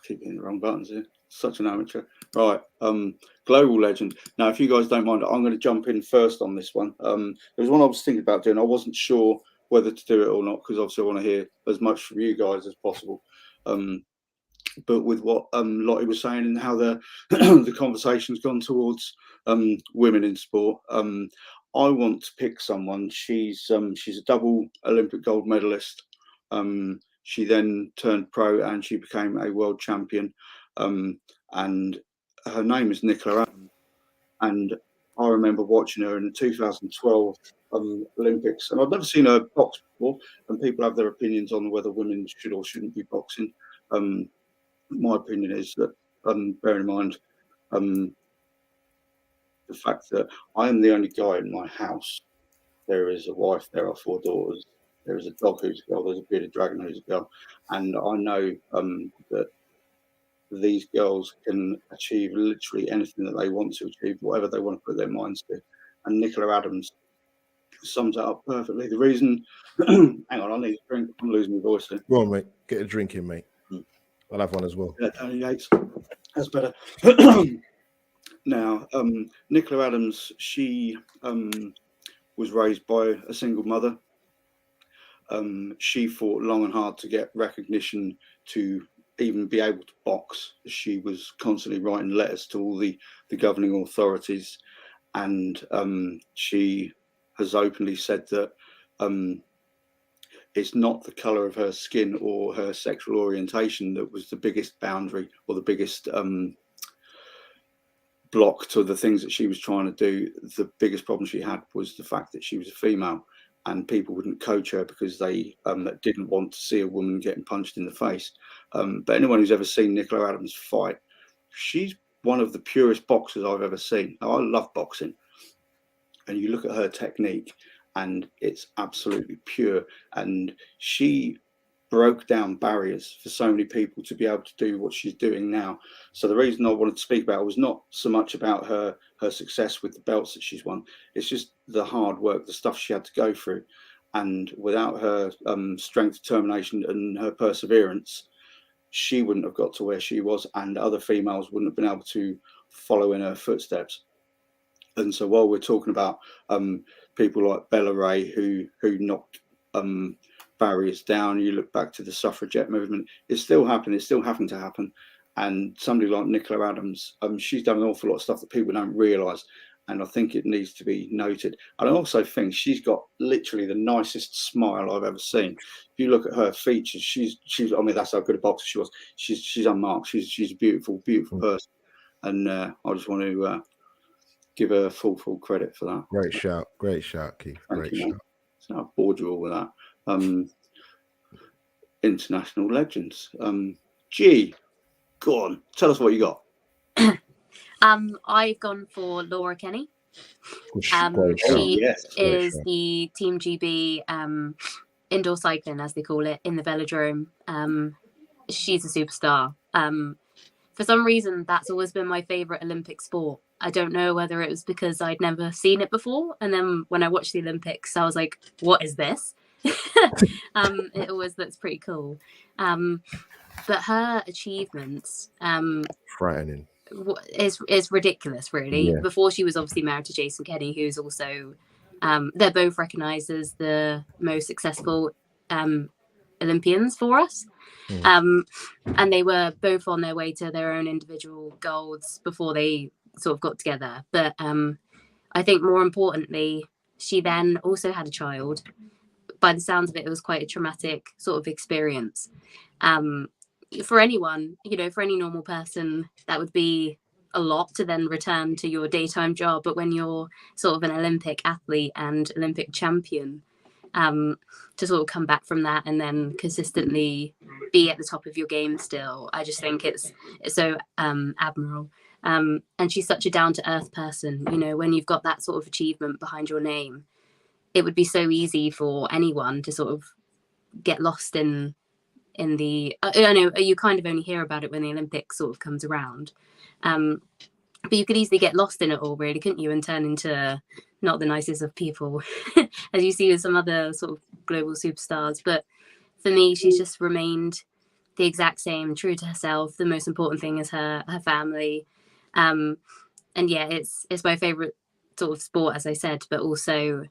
keep hitting the wrong buttons here. Such an amateur. Right, global legend. Now, if you guys don't mind, I'm going to jump in first on this one. There was one I was thinking about doing. I wasn't sure whether to do it or not because obviously I want to hear as much from you guys as possible. But with what Lottie was saying and how the the conversation's gone towards women in sport, I want to pick someone. She's a double Olympic gold medalist. She then turned pro and she became a world champion. And her name is Nicola Adams. And I remember watching her in the 2012 Olympics. And I've never seen her box before. And people have their opinions on whether women should or shouldn't be boxing. My opinion is that, bear in mind the fact that I am the only guy in my house. There is a wife, there are 4 daughters, there is a dog who's a girl, there's a bearded dragon who's a girl. And I know that these girls can achieve literally anything that they want to achieve, whatever they want to put their minds to. And Nicola Adams sums it up perfectly. The reason, hang on, I need a drink. I'm losing my voice here. Go on, mate. Get a drink in, mate. I'll have one as well. Yeah, Tony Yates. That's better. Now, Nicola Adams, she was raised by a single mother. She fought long and hard to get recognition to even be able to box. She was constantly writing letters to all the governing authorities, and she has openly said that it's not the colour of her skin or her sexual orientation that was the biggest boundary or the biggest block to the things that she was trying to do. The biggest problem she had was the fact that she was a female and people wouldn't coach her because they didn't want to see a woman getting punched in the face. But anyone who's ever seen Nicola Adams fight, she's one of the purest boxers I've ever seen. Now, I love boxing. And you look at her technique and it's absolutely pure. And she broke down barriers for so many people to be able to do what she's doing now. So the reason I wanted to speak about it was not so much about her success with the belts that she's won. It's just the hard work, the stuff she had to go through. And without her strength, determination and her perseverance, she wouldn't have got to where she was, and other females wouldn't have been able to follow in her footsteps. And so while we're talking about people like Bella Ray who knocked barriers down, you look back to the suffragette movement, it's still happening, it's still having to happen. And somebody like Nicola Adams, she's done an awful lot of stuff that people don't realise. and I think it needs to be noted. And I also think she's got literally the nicest smile I've ever seen. If you look at her features, she's. I mean, that's how good a boxer she was. She's unmarked. She's a beautiful person, and I just want to give her full credit for that. Great shout, Keith. Great shout. So I bored you all with that. International legends. G, go on, tell us what you got. I've gone for Laura Kenny. She is the Team GB indoor cycling, as they call it, in the velodrome. She's a superstar. For some reason, that's always been my favourite Olympic sport. I don't know whether it was because I'd never seen it before, and then when I watched the Olympics, I was like, "What is this?" It always looks pretty cool. But her achievements, frightening, is ridiculous, really. Yeah. Before she was obviously married to Jason Kenny, who's also they're both recognised as the most successful Olympians for us. And they were both on their way to their own individual goals before they sort of got together. But I think more importantly, she then also had a child. By the sounds of it, it was quite a traumatic sort of experience. For anyone, for any normal person, that would be a lot to then return to your daytime job. But when you're sort of an Olympic athlete and Olympic champion, to sort of come back from that and then consistently be at the top of your game still, I just think it's so admirable. And she's such a down-to-earth person. When you've got that sort of achievement behind your name, it would be so easy for anyone to sort of get lost in the. I know you kind of only hear about it when the Olympics sort of comes around, but you could easily get lost in it all, really, couldn't you, and turn into not the nicest of people, as you see with some other sort of global superstars. But for me, she's just remained the exact same, true to herself. The most important thing is her family, and yeah, it's my favorite sort of sport, as I said, but also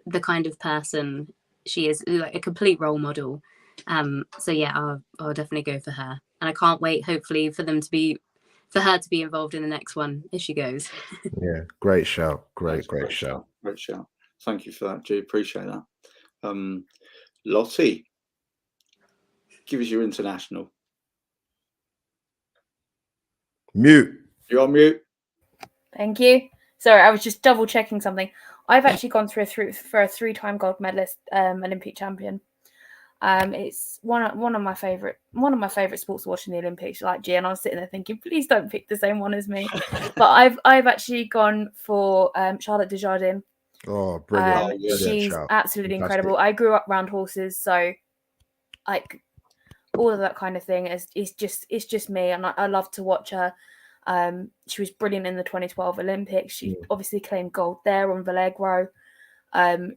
the kind of person she is, like a complete role model. So yeah, I'll definitely go for her, and I can't wait, hopefully, for her to be involved in the next one if she goes. Yeah, great shout. Great shout. Great shout. Thank you for that, G. Appreciate that. Lottie, give us your international. Mute. You're on mute. Thank you. Sorry, I was just double checking something. I've actually gone for a 3-time gold medalist, Olympic champion. It's one of my favorite sports to watch in the Olympics. Like G, and I was sitting there thinking, please don't pick the same one as me. But I've actually gone for Charlotte Dujardin. Oh, brilliant! She's absolutely incredible. I grew up around horses, so like all of that kind of thing is just me, and I love to watch her. She was brilliant in the 2012 Olympics. She obviously claimed gold there on Vallegro, and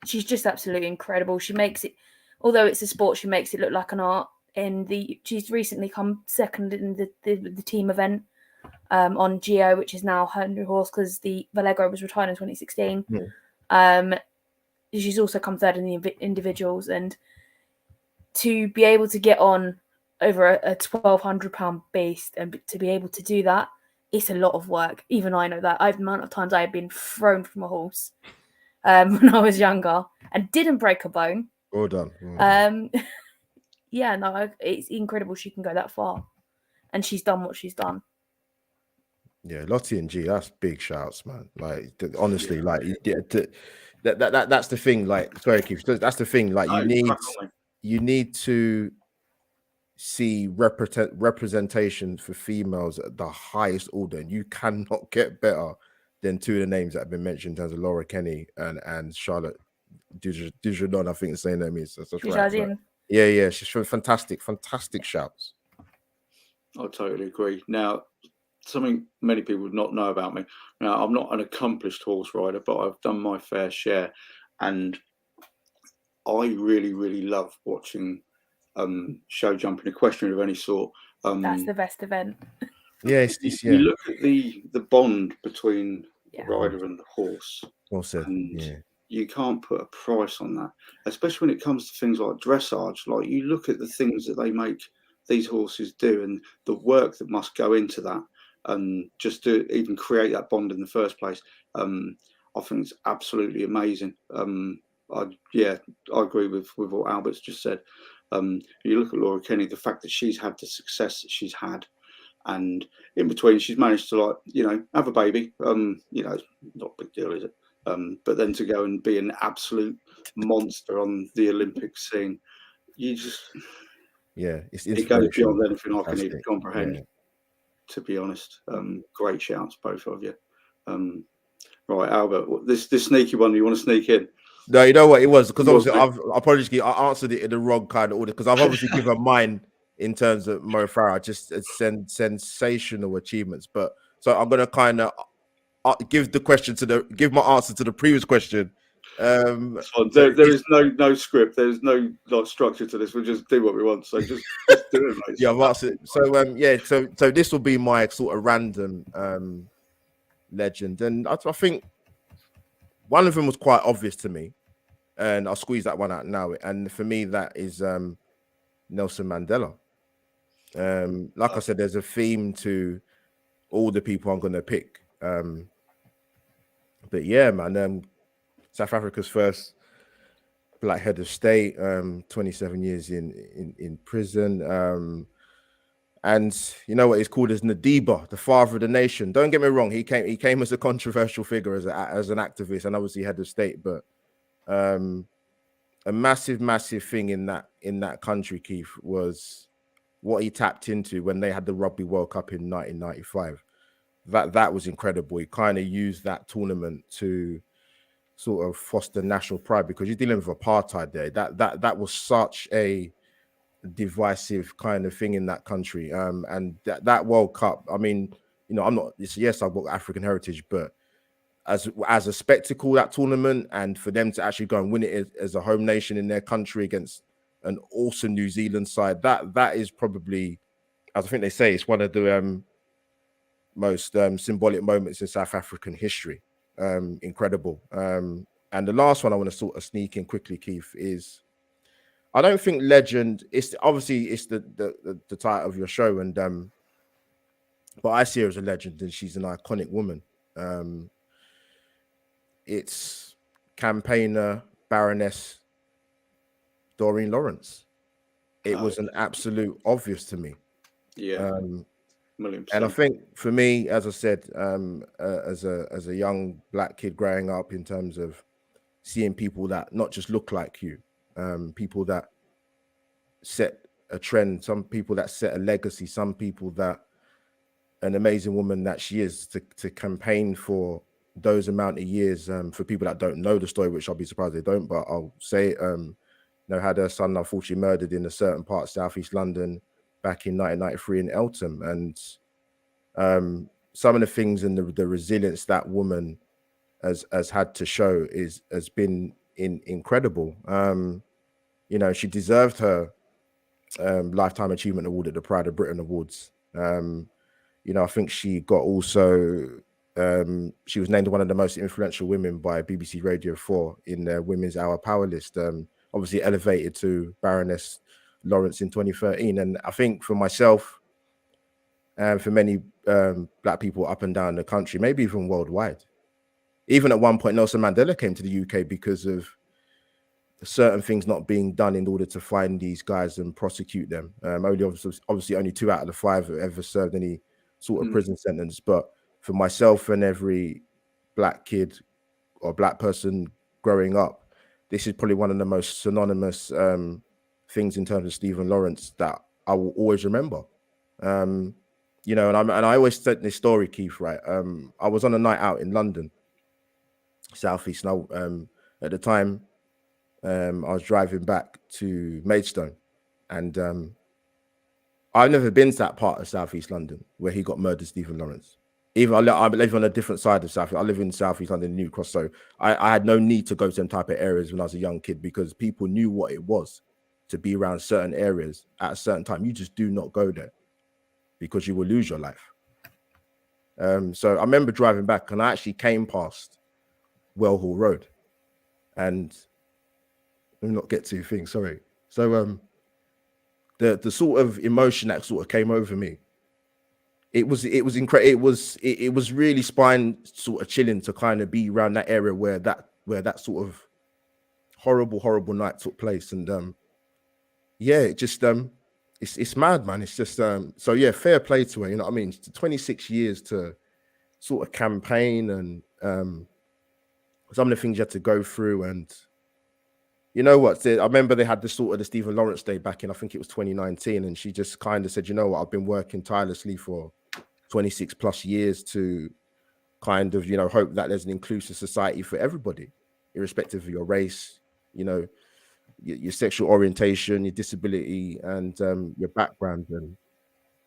she's just absolutely incredible. She makes it, although it's a sport, she makes it look like an art. She's recently come second in the team event on Geo, which is now her new horse because the Vallegro was retired in 2016. She's also come third in the individuals, and to be able to get on over a 1,200-pound beast and to be able to do that, it's a lot of work. Even I know that. The amount of times I have been thrown from a horse when I was younger and didn't break a bone. Well done. Yeah, no, it's incredible she can go that far, and she's done what she's done. Yeah, Lottie and G, that's big shouts, man. Like honestly, like that's the thing. Like, sorry, Keith, that's the thing. Like, you need to see representation for females at the highest order, and you cannot get better than two of the names that have been mentioned in terms of Laura Kenny and Charlotte Dujardin. I think the same name is. That's right. Right. Yeah, she's fantastic shouts. I totally agree. Now, something many people would not know about me. Now, I'm not an accomplished horse rider, but I've done my fair share, and I really, really love watching show jumping, equestrian of any sort. That's the best event. Yeah, you look at the bond between the rider and the horse. Well said. And you can't put a price on that, especially when it comes to things like dressage. Like, you look at the things that they make these horses do and the work that must go into that. and just to even create that bond in the first place, I think it's absolutely amazing. I agree with what Albert's just said. You look at Laura Kenny, the fact that she's had the success that she's had, and in between she's managed to, like, you know, have a baby. It's not a big deal, is it? But then to go and be an absolute monster on the Olympic scene, it's it goes beyond anything I can even comprehend. To be honest, great shouts, both of you. Right, Albert, this sneaky one, you want to sneak in? No, you know what it was, because obviously I answered it in the wrong kind of order, because I've obviously given mine in terms of Mo Farah, just sensational achievements. But so I'm gonna kind of give my answer to the previous question. There is no script. There's no like structure to this. We'll just do what we want. So just do it, mate. Yeah, I've answered. So this will be my sort of random legend, and I think one of them was quite obvious to me, and I'll squeeze that one out now. And for me, that is Nelson Mandela. Like I said, there's a theme to all the people I'm going to pick. But yeah, man, South Africa's first black head of state, 27 years in prison. And you know what he's called as Nadiba, the father of the nation. Don't get me wrong, he came as a controversial figure as an activist, and obviously head of state, but a massive thing in that country, Keith, was what he tapped into when they had the Rugby World Cup in 1995. That was incredible. He kind of used that tournament to sort of foster national pride, because you're dealing with apartheid there. That was such a divisive kind of thing in that country. And that World Cup, I mean, you know, I've got African heritage, but as a spectacle, that tournament, and for them to actually go and win it as a home nation in their country against an awesome New Zealand side, that is probably, as I think they say, it's one of the most symbolic moments in South African history. Incredible. And the last one I want to sort of sneak in quickly, Keith, is, I don't think legend, it's the title of your show, and but I see her as a legend, and she's an iconic woman. It's campaigner Baroness Doreen Lawrence. It was an absolute obvious to me. Yeah. And I think for me, as I said, as a young black kid growing up, in terms of seeing people that not just look like you, people that set a trend, some people that set a legacy, some people that, an amazing woman that she is, to campaign for those amount of years, for people that don't know the story, which I'll be surprised they don't, but I'll say it, had her son unfortunately murdered in a certain part of Southeast London back in 1993 in Eltham. And some of the things and the resilience that woman has had to show has been incredible. She deserved her Lifetime Achievement Award at the Pride of Britain Awards. I think she got also, she was named one of the most influential women by BBC Radio 4 in their Women's Hour Power List, obviously elevated to Baroness Lawrence in 2013. And I think for myself, and for many black people up and down the country, maybe even worldwide, even at one point, Nelson Mandela came to the UK because of certain things not being done in order to find these guys and prosecute them. Obviously only 2 out of the 5 have ever served any sort of prison sentence. But for myself and every black kid or black person growing up, this is probably one of the most synonymous things in terms of Stephen Lawrence that I will always remember. And I always said this story, Keith, right? I was on a night out in London, Southeast. Now, at the time, I was driving back to Maidstone, and I've never been to that part of Southeast London where he got murdered, Stephen Lawrence. Even I live on a different side of South. I live in Southeast London, New Cross, so I had no need to go to them type of areas when I was a young kid, because people knew what it was to be around certain areas at a certain time. You just do not go there because you will lose your life. So I remember driving back, and I actually came past Wellhall Road, and let me not get too things, sorry. So the sort of emotion that sort of came over me it was incredible. It was really spine sort of chilling to kind of be around that area where that sort of horrible night took place. And yeah, it just it's mad, man. It's just so yeah, fair play to her, you know what I mean? 26 years to sort of campaign, and some of the things you had to go through. And you know what, I remember they had the sort of the Stephen Lawrence Day back in, I think it was 2019, and she just kind of said, you know what, I've been working tirelessly for 26 plus years to kind of, you know, hope that there's an inclusive society for everybody, irrespective of your race, you know, your sexual orientation, your disability, and your background. And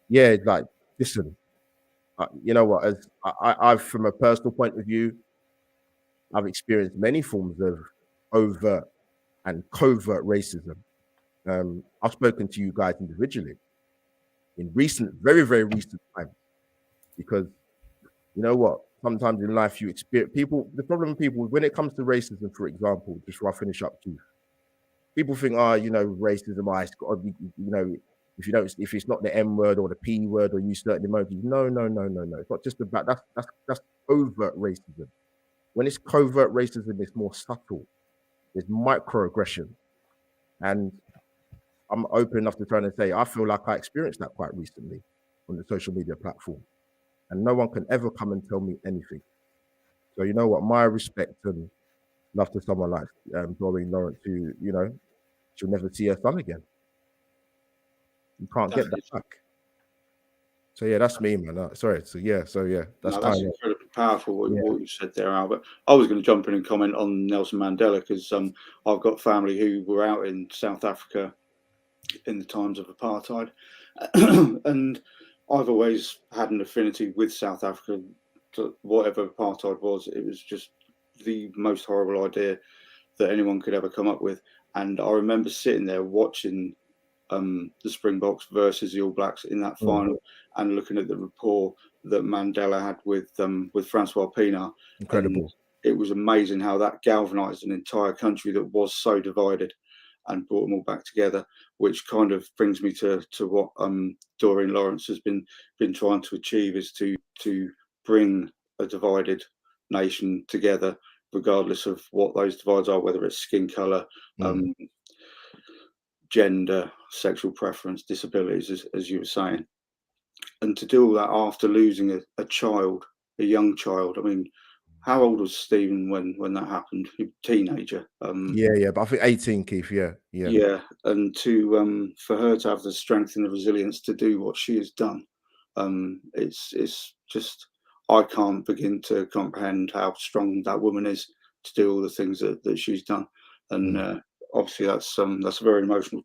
yeah, like, listen, you know what, as I've, from a personal point of view, I've experienced many forms of overt and covert racism. I've spoken to you guys individually in recent, very, very recent times, because you know what, sometimes in life you experience people, the problem with people, when it comes to racism, for example, just before I finish up, Keith, people think, you know, racism, it's got to be, you know, if it's not the M word or the P word or use certain emojis. No. It's not just about that's overt racism. When it's covert racism, it's more subtle. There's microaggression. And I'm open enough to try and say, I feel like I experienced that quite recently on the social media platform. And no one can ever come and tell me anything. So you know what, my respect and love to someone like Doreen Lawrence, who, you know, she'll never see her son again. You can't get that back. So yeah, that's me, man. Sorry. So yeah, that's incredibly powerful what you said there, Albert. I was going to jump in and comment on Nelson Mandela, because I've got family who were out in South Africa in the times of apartheid, and I've always had an affinity with South Africa. To whatever apartheid was, it was just the most horrible idea that anyone could ever come up with. And I remember sitting there watching the Springboks versus the All Blacks in that final, and looking at the rapport that Mandela had with Francois Pienaar. Incredible. And it was amazing how that galvanized an entire country that was so divided and brought them all back together, which kind of brings me to what Doreen Lawrence has been trying to achieve, is to bring a divided nation together, regardless of what those divides are, whether it's skin color, gender, sexual preference, disabilities, as you were saying. And to do all that after losing a child, a young child. I mean, how old was Stephen when that happened? A teenager. But I think 18, Keith. Yeah. And to for her to have the strength and the resilience to do what she has done, it's just, I can't begin to comprehend how strong that woman is to do all the things that she's done. And obviously that's a very emotional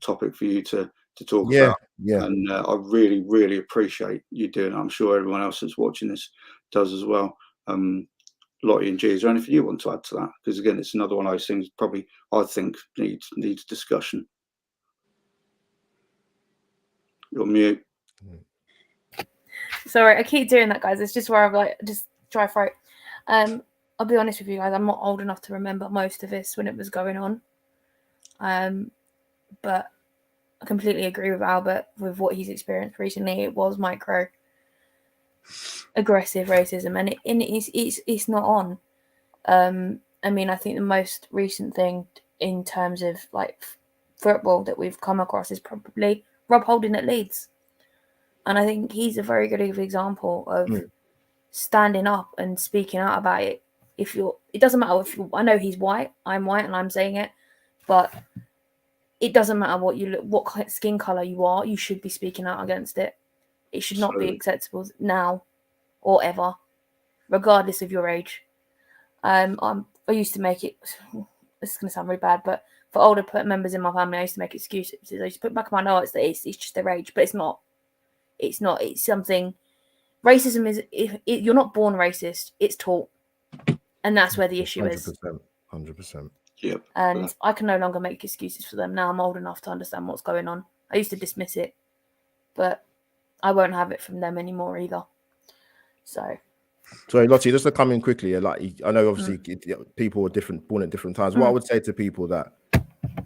topic for you to talk about. And I really, really appreciate you doing it. I'm sure everyone else that's watching this does as well. Lottie and G, is there anything you want to add to that? Because again, it's another one of those things probably I think needs discussion. You're mute. Sorry, I keep doing that, guys. It's just where I'm like, just dry throat. I'll be honest with you guys, I'm not old enough to remember most of this when it was going on. But I completely agree with Albert with what he's experienced recently. It was micro aggressive racism, and it's not on. I mean, I think the most recent thing in terms of like football that we've come across is probably Rob Holding at Leeds, and I think he's a very good example of standing up and speaking out about it. It doesn't matter I know he's white, I'm white, and I'm saying it, but it doesn't matter what skin color you are. You should be speaking out against it. It should not be acceptable now or ever, regardless of your age. I used to make it. This is going to sound really bad, but for older members in my family, I used to make excuses. I used to put back in my mind, it's just their age, but it's not. It's not. It's something. Racism is. You're not born racist. It's taught, and that's where the issue 100%, is. 100%. Yep. And I can no longer make excuses for them. Now I'm old enough to understand what's going on. I used to dismiss it, but I won't have it from them anymore either. So, Lottie, just to come in quickly, like I know obviously people are different, born at different times. What I would say to people that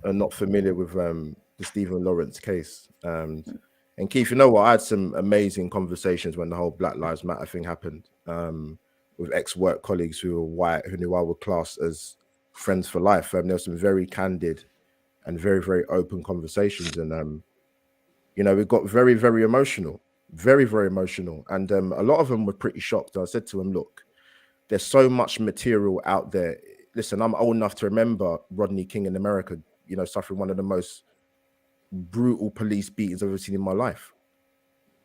are not familiar with the Stephen Lawrence case, and And Keith, you know what? I had some amazing conversations when the whole Black Lives Matter thing happened, with ex-work colleagues who were white, who knew I would class as friends for life. There were some very candid and very, very open conversations. And, you know, we got very, very emotional, very, very emotional. And a lot of them were pretty shocked. I said to them, look, there's so much material out there. Listen, I'm old enough to remember Rodney King in America, you know, suffering one of the most brutal police beatings I've ever seen in my life.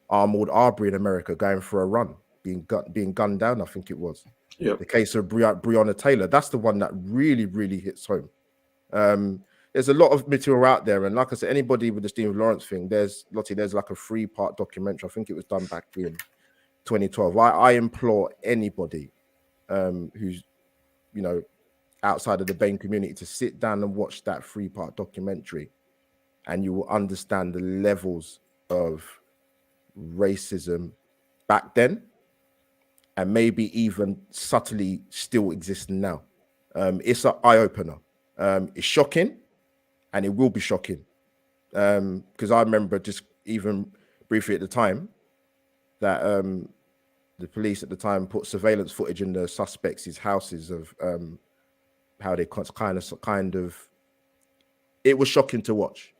Arnold Arbery in America going for a run, being gunned down, I think it was. Yep. The case of Breonna Taylor, that's the one that really, really hits home. There's a lot of material out there, and like I said, anybody with the Stephen Lawrence thing, there's like a 3-part documentary. I think it was done back in 2012. I implore anybody who's, you know, outside of the BAME community to sit down and watch that 3-part documentary, and you will understand the levels of racism back then, and maybe even subtly still existing now. It's an eye-opener. It's shocking, and it will be shocking. Because I remember just even briefly at the time that the police at the time put surveillance footage in the suspects' houses of how they kind of it was shocking to watch.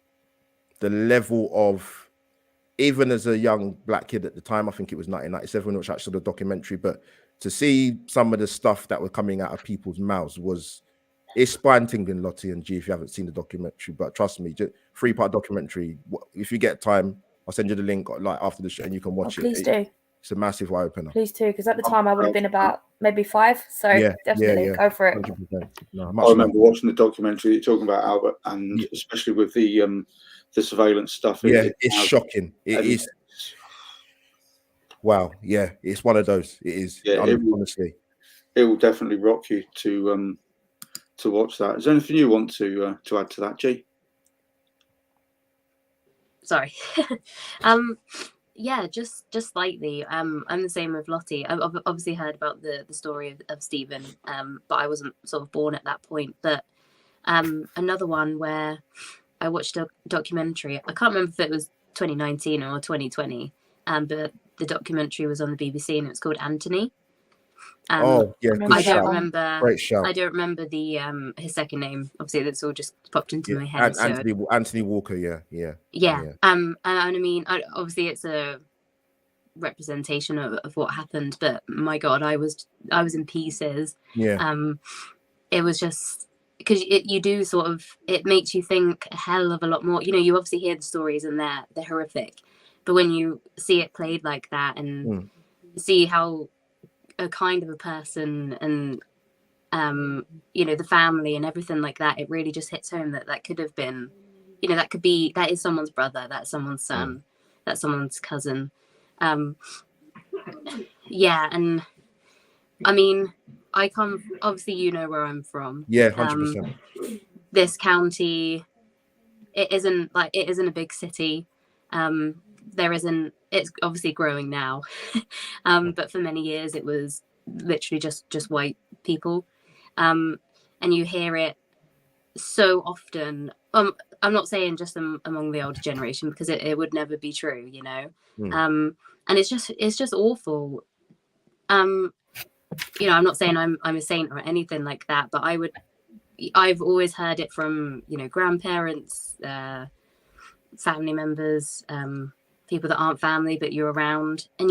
The level of, even as a young black kid at the time, I think it was 1997 which actually the documentary, but to see some of the stuff that were coming out of people's mouths it's spine-tingling, Lottie and G, if you haven't seen the documentary. But trust me, 3-part documentary. If you get time, I'll send you the link like after the show and you can watch it. Please do. It's a massive eye opener. Please do, because at the time I would have been about maybe 5. So definitely go for it. 100%. No, I remember watching the documentary you're talking about, Albert, and especially with the surveillance stuff. It's shocking. It is. Wow. Yeah, it's one of those. It is. Yeah, honestly, it will definitely rock you to watch that. Is there anything you want to add to that, G? Sorry. Yeah, just slightly. I'm the same with Lottie. I've obviously heard about the story of Stephen, but I wasn't sort of born at that point. But another one where I watched a documentary. I can't remember if it was 2019 or 2020, but the documentary was on the BBC and it's called Anthony. Good I shout. don't remember. Great shout. I don't remember the his second name. Obviously, that's all just popped into my head. Anthony Walker. Yeah. And I mean, obviously, it's a representation of what happened. But my God, I was in pieces. Yeah. It was just because you do sort of, it makes you think a hell of a lot more. You know, you obviously hear the stories and they're horrific, but when you see it played like that and see how a kind of a person and you know, the family and everything like that, it really just hits home that could have been, you know, that is someone's brother, that's someone's son, that's someone's cousin. And I mean, I come, obviously, you know where I'm from. Yeah, 100%. This county, it isn't a big city. It's obviously growing now. But for many years it was literally just white people. And you hear it so often. I'm not saying just among the older generation, because it would never be true, you know. And it's just awful. You know, I'm not saying I'm a saint or anything like that, but I've always heard it from, you know, grandparents, family members, people that aren't family but you're around, and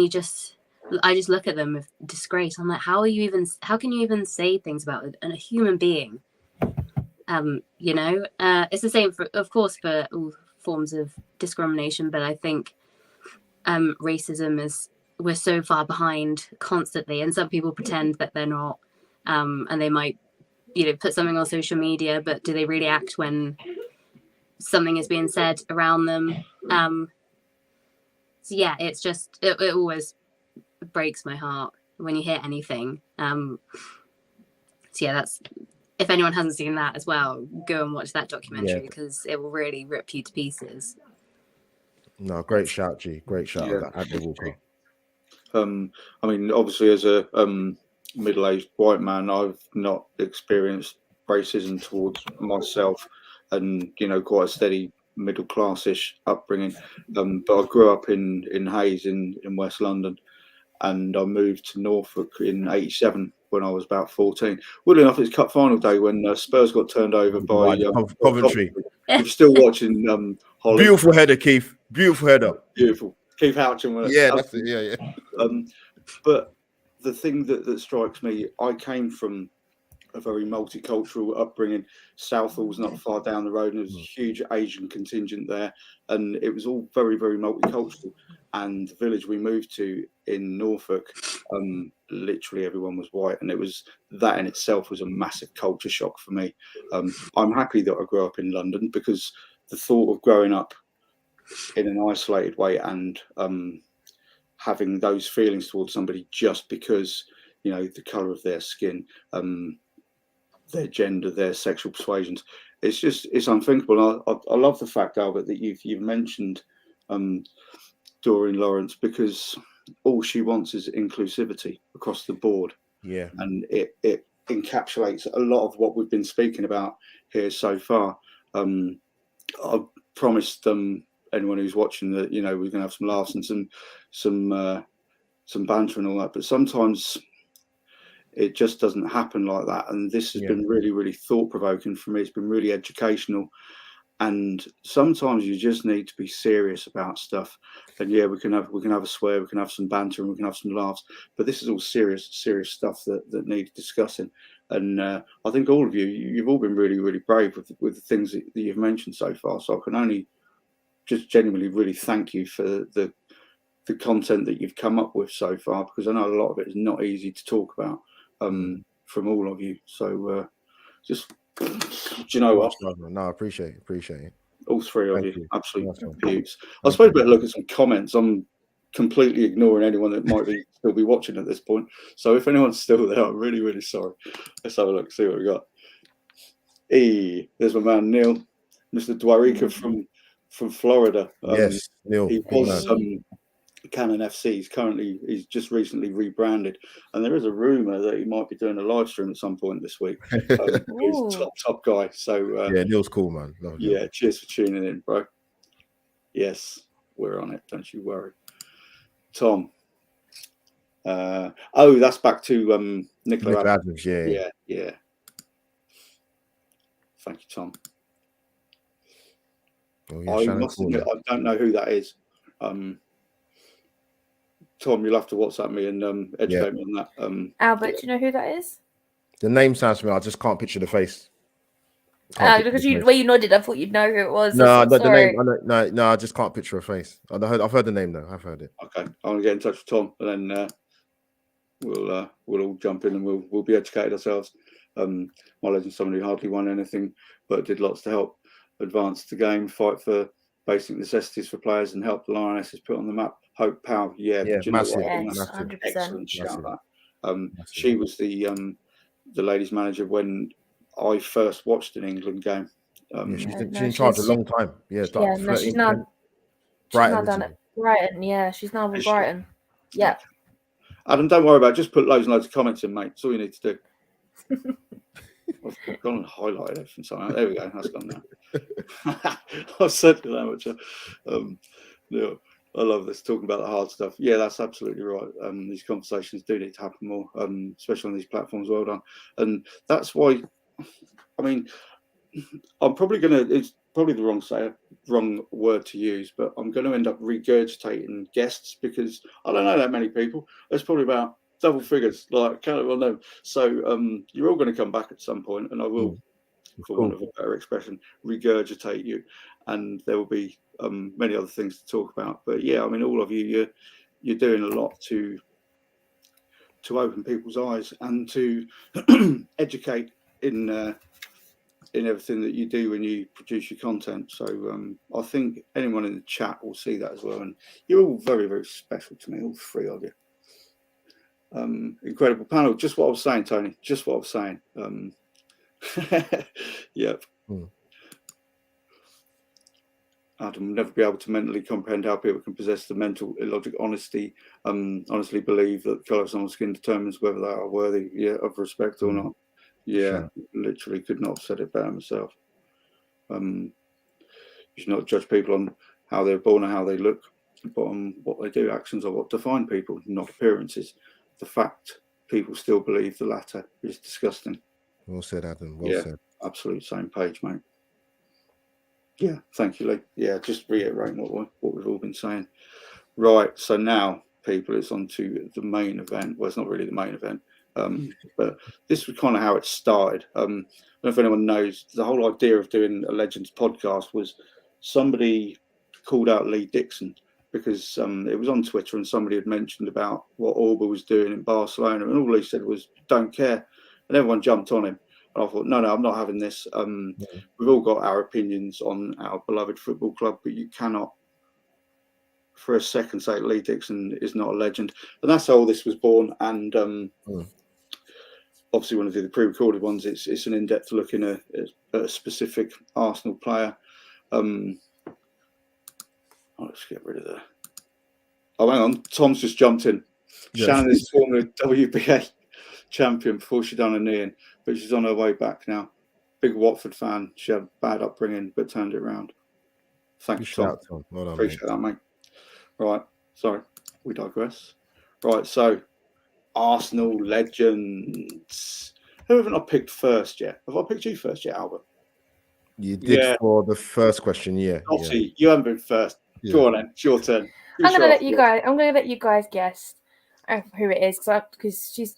I just look at them with disgrace. I'm like, how can you even say things about a human being? You know, it's the same of course for all forms of discrimination, but I think racism we're so far behind constantly, and some people pretend that they're not, and they might, you know, put something on social media, but do they really act when something is being said around them? So yeah, it's just it always breaks my heart when you hear anything. So yeah, that's, if anyone hasn't seen that as well, go and watch that documentary, because it will really rip you to pieces. No, great shout, G. Great shout. I mean, obviously, as a middle-aged white man, I've not experienced racism towards myself, and, you know, quite a steady middle classish upbringing. But I grew up in Hayes in West London, and I moved to Norfolk in '87 when I was about 14. Weirdly enough, it's cup final day when Spurs got turned over by Coventry. You're still watching Holland. Beautiful header, Keith. Beautiful header. Beautiful. Keith Houchin. Yeah, that's it. Yeah. But the thing that strikes me, I came from a very multicultural upbringing. Southall's not far down the road, and there was a huge Asian contingent there, and it was all very, very multicultural. And the village we moved to in Norfolk, literally everyone was white, and it was that in itself was a massive culture shock for me. I'm happy that I grew up in London, because the thought of growing up in an isolated way and having those feelings towards somebody just because, you know, the colour of their skin, their gender, their sexual persuasions, it's unthinkable. I love the fact, Albert, that you've mentioned Doreen Lawrence, because all she wants is inclusivity across the board. Yeah. And it encapsulates a lot of what we've been speaking about here so far. I promised anyone who's watching that, you know, we're going to have some laughs and some banter and all that, but sometimes it just doesn't happen like that. And this has been really, really thought-provoking for me. It's been really educational. And sometimes you just need to be serious about stuff. And yeah, we can have a swear, we can have some banter, and we can have some laughs. But this is all serious stuff that needs discussing. And I think all of you've all been really, really brave with the things that you've mentioned so far. So I can only just genuinely really thank you for the content that you've come up with so far, because I know a lot of it is not easy to talk about from all of you. So just, do you know what? No, I appreciate it. All three of Thank you, you. absolute Awesome. beauts. I suppose we better look at some comments. I'm completely ignoring anyone that might still be watching at this point. So if anyone's still there, I'm really, really sorry. Let's have a look, see what we got. There's my man Neil, Mr. Dwarika from Florida. Yes, Neil. He was Canon FC. He's just recently rebranded, and there is a rumor that he might be doing a live stream at some point this week. He's a top guy. So yeah, Neil's cool, man. Yeah, cheers for tuning in, bro. Yes, we're on it. Don't you worry, Tom. That's back to Nicola Adams. Yeah. Thank you, Tom. Oh, yeah, I must admit, I don't know who that is. Tom, you'll have to WhatsApp me and educate me on that. Albert, do you know who that is? The name sounds familiar. I just can't picture the face. Because the way you nodded, I thought you'd know who it was. No, the name. No, I just can't picture a face. I've heard the name though. I've heard it. Okay, I'm gonna get in touch with Tom, and then we'll all jump in and we'll be educated ourselves. My legend's someone who hardly won anything, but did lots to help advance the game, fight for basic necessities for players, and help the Lionesses put on the map. Hope Powell, massive. Yes, 100%. Excellent shout that. She was the ladies' manager when I first watched an England game. She's in charge a long time. She's now done it. Brighton, she's now with Brighton. Yeah. Adam, don't worry about it. Just put loads and loads of comments in, mate. That's all you need to do. I've gone and highlighted everything. So there we go. That's gone now. I've said that much. I love this, talking about the hard stuff. Yeah, that's absolutely right. These conversations do need to happen more, especially on these platforms. Well done. And that's why, I mean, I'm probably going to, it's probably the wrong word to use, but I'm going to end up regurgitating guests, because I don't know that many people. There's probably about double figures, like, kind of well known. So you're all going to come back at some point, and I will, for want of a better expression, regurgitate you, and there will be many other things to talk about. But yeah, I mean, all of you're doing a lot to open people's eyes and to educate in everything that you do when you produce your content. So I think anyone in the chat will see that as well, and you're all very, very special to me, all three of you. Incredible panel. Just what I was saying, Tony. Just what I was saying. Yep. Adam will never be able to mentally comprehend how people can possess the mental illogic honesty, honestly believe that the colour of someone's skin determines whether they are worthy of respect or not. Yeah, sure. Literally could not have said it better myself. You should not judge people on how they're born and how they look, but on what they do. Actions are what define people, not appearances. The fact people still believe the latter is disgusting. Well said, Adam. Well said. Absolute same page, mate. Yeah, thank you, Lee. Yeah, just reiterating what we've all been saying. Right, so now, people, it's on to the main event. Well, it's not really the main event, but this was kind of how it started. I don't know if anyone knows, the whole idea of doing a Legends podcast was somebody called out Lee Dixon because it was on Twitter and somebody had mentioned about what Orba was doing in Barcelona, and all he said was, don't care. And everyone jumped on him. And I thought, no, I'm not having this. We've all got our opinions on our beloved football club, but you cannot for a second say Lee Dixon is not a legend. And that's how all this was born. And obviously when I do the pre-recorded ones, it's an in-depth look at a specific Arsenal player. Let's get rid of that. Oh, hang on. Tom's just jumped in. Yes. Shannon is former WBA champion before she done her knee in, but she's on her way back now. Big Watford fan. She had a bad upbringing, but turned it around. Thank you, Tom. Well done, appreciate that, mate. Right. Sorry. We digress. Right. So, Arsenal legends. Who haven't I picked first yet? Have I picked you first yet, Albert? You did for the first question, yeah. Obviously, you haven't been first. Yeah. Go on, then. It's your turn. I'm gonna let you guys guess who it is because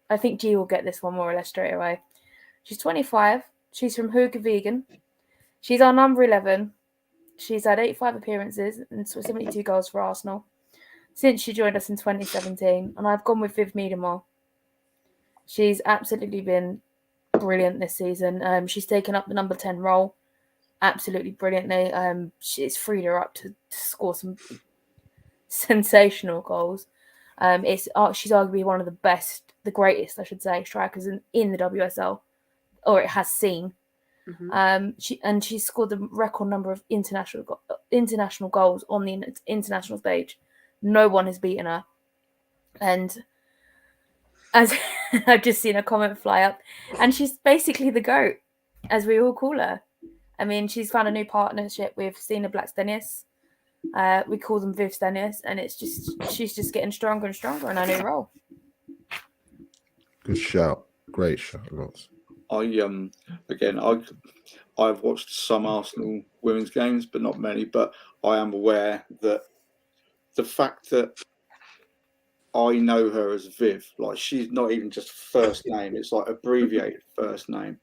I think G will get this one more or less straight away. She's 25. She's from Hooger Vegan. She's our number 11. She's had 85 appearances and 72 goals for Arsenal since she joined us in 2017, and I've gone with Viv Miedemar. She's absolutely been brilliant this season. She's taken up the number 10 role absolutely brilliantly. She's freed her up to score some sensational goals. She's arguably one of the greatest, I should say, strikers in the WSL, or it has seen. Mm-hmm. She scored the record number of international goals on the international stage. No one has beaten her. And as I've just seen a comment fly up, and she's basically the GOAT, as we all call her. I mean, she's found a new partnership with Sina Blackstenius. We call them Viv Stenius, and she's just getting stronger and stronger in her new role. Good shout. Great shout, lots. I've watched some Arsenal women's games, but not many. But I am aware that the fact that I know her as Viv, like she's not even just first name; it's like abbreviated first name.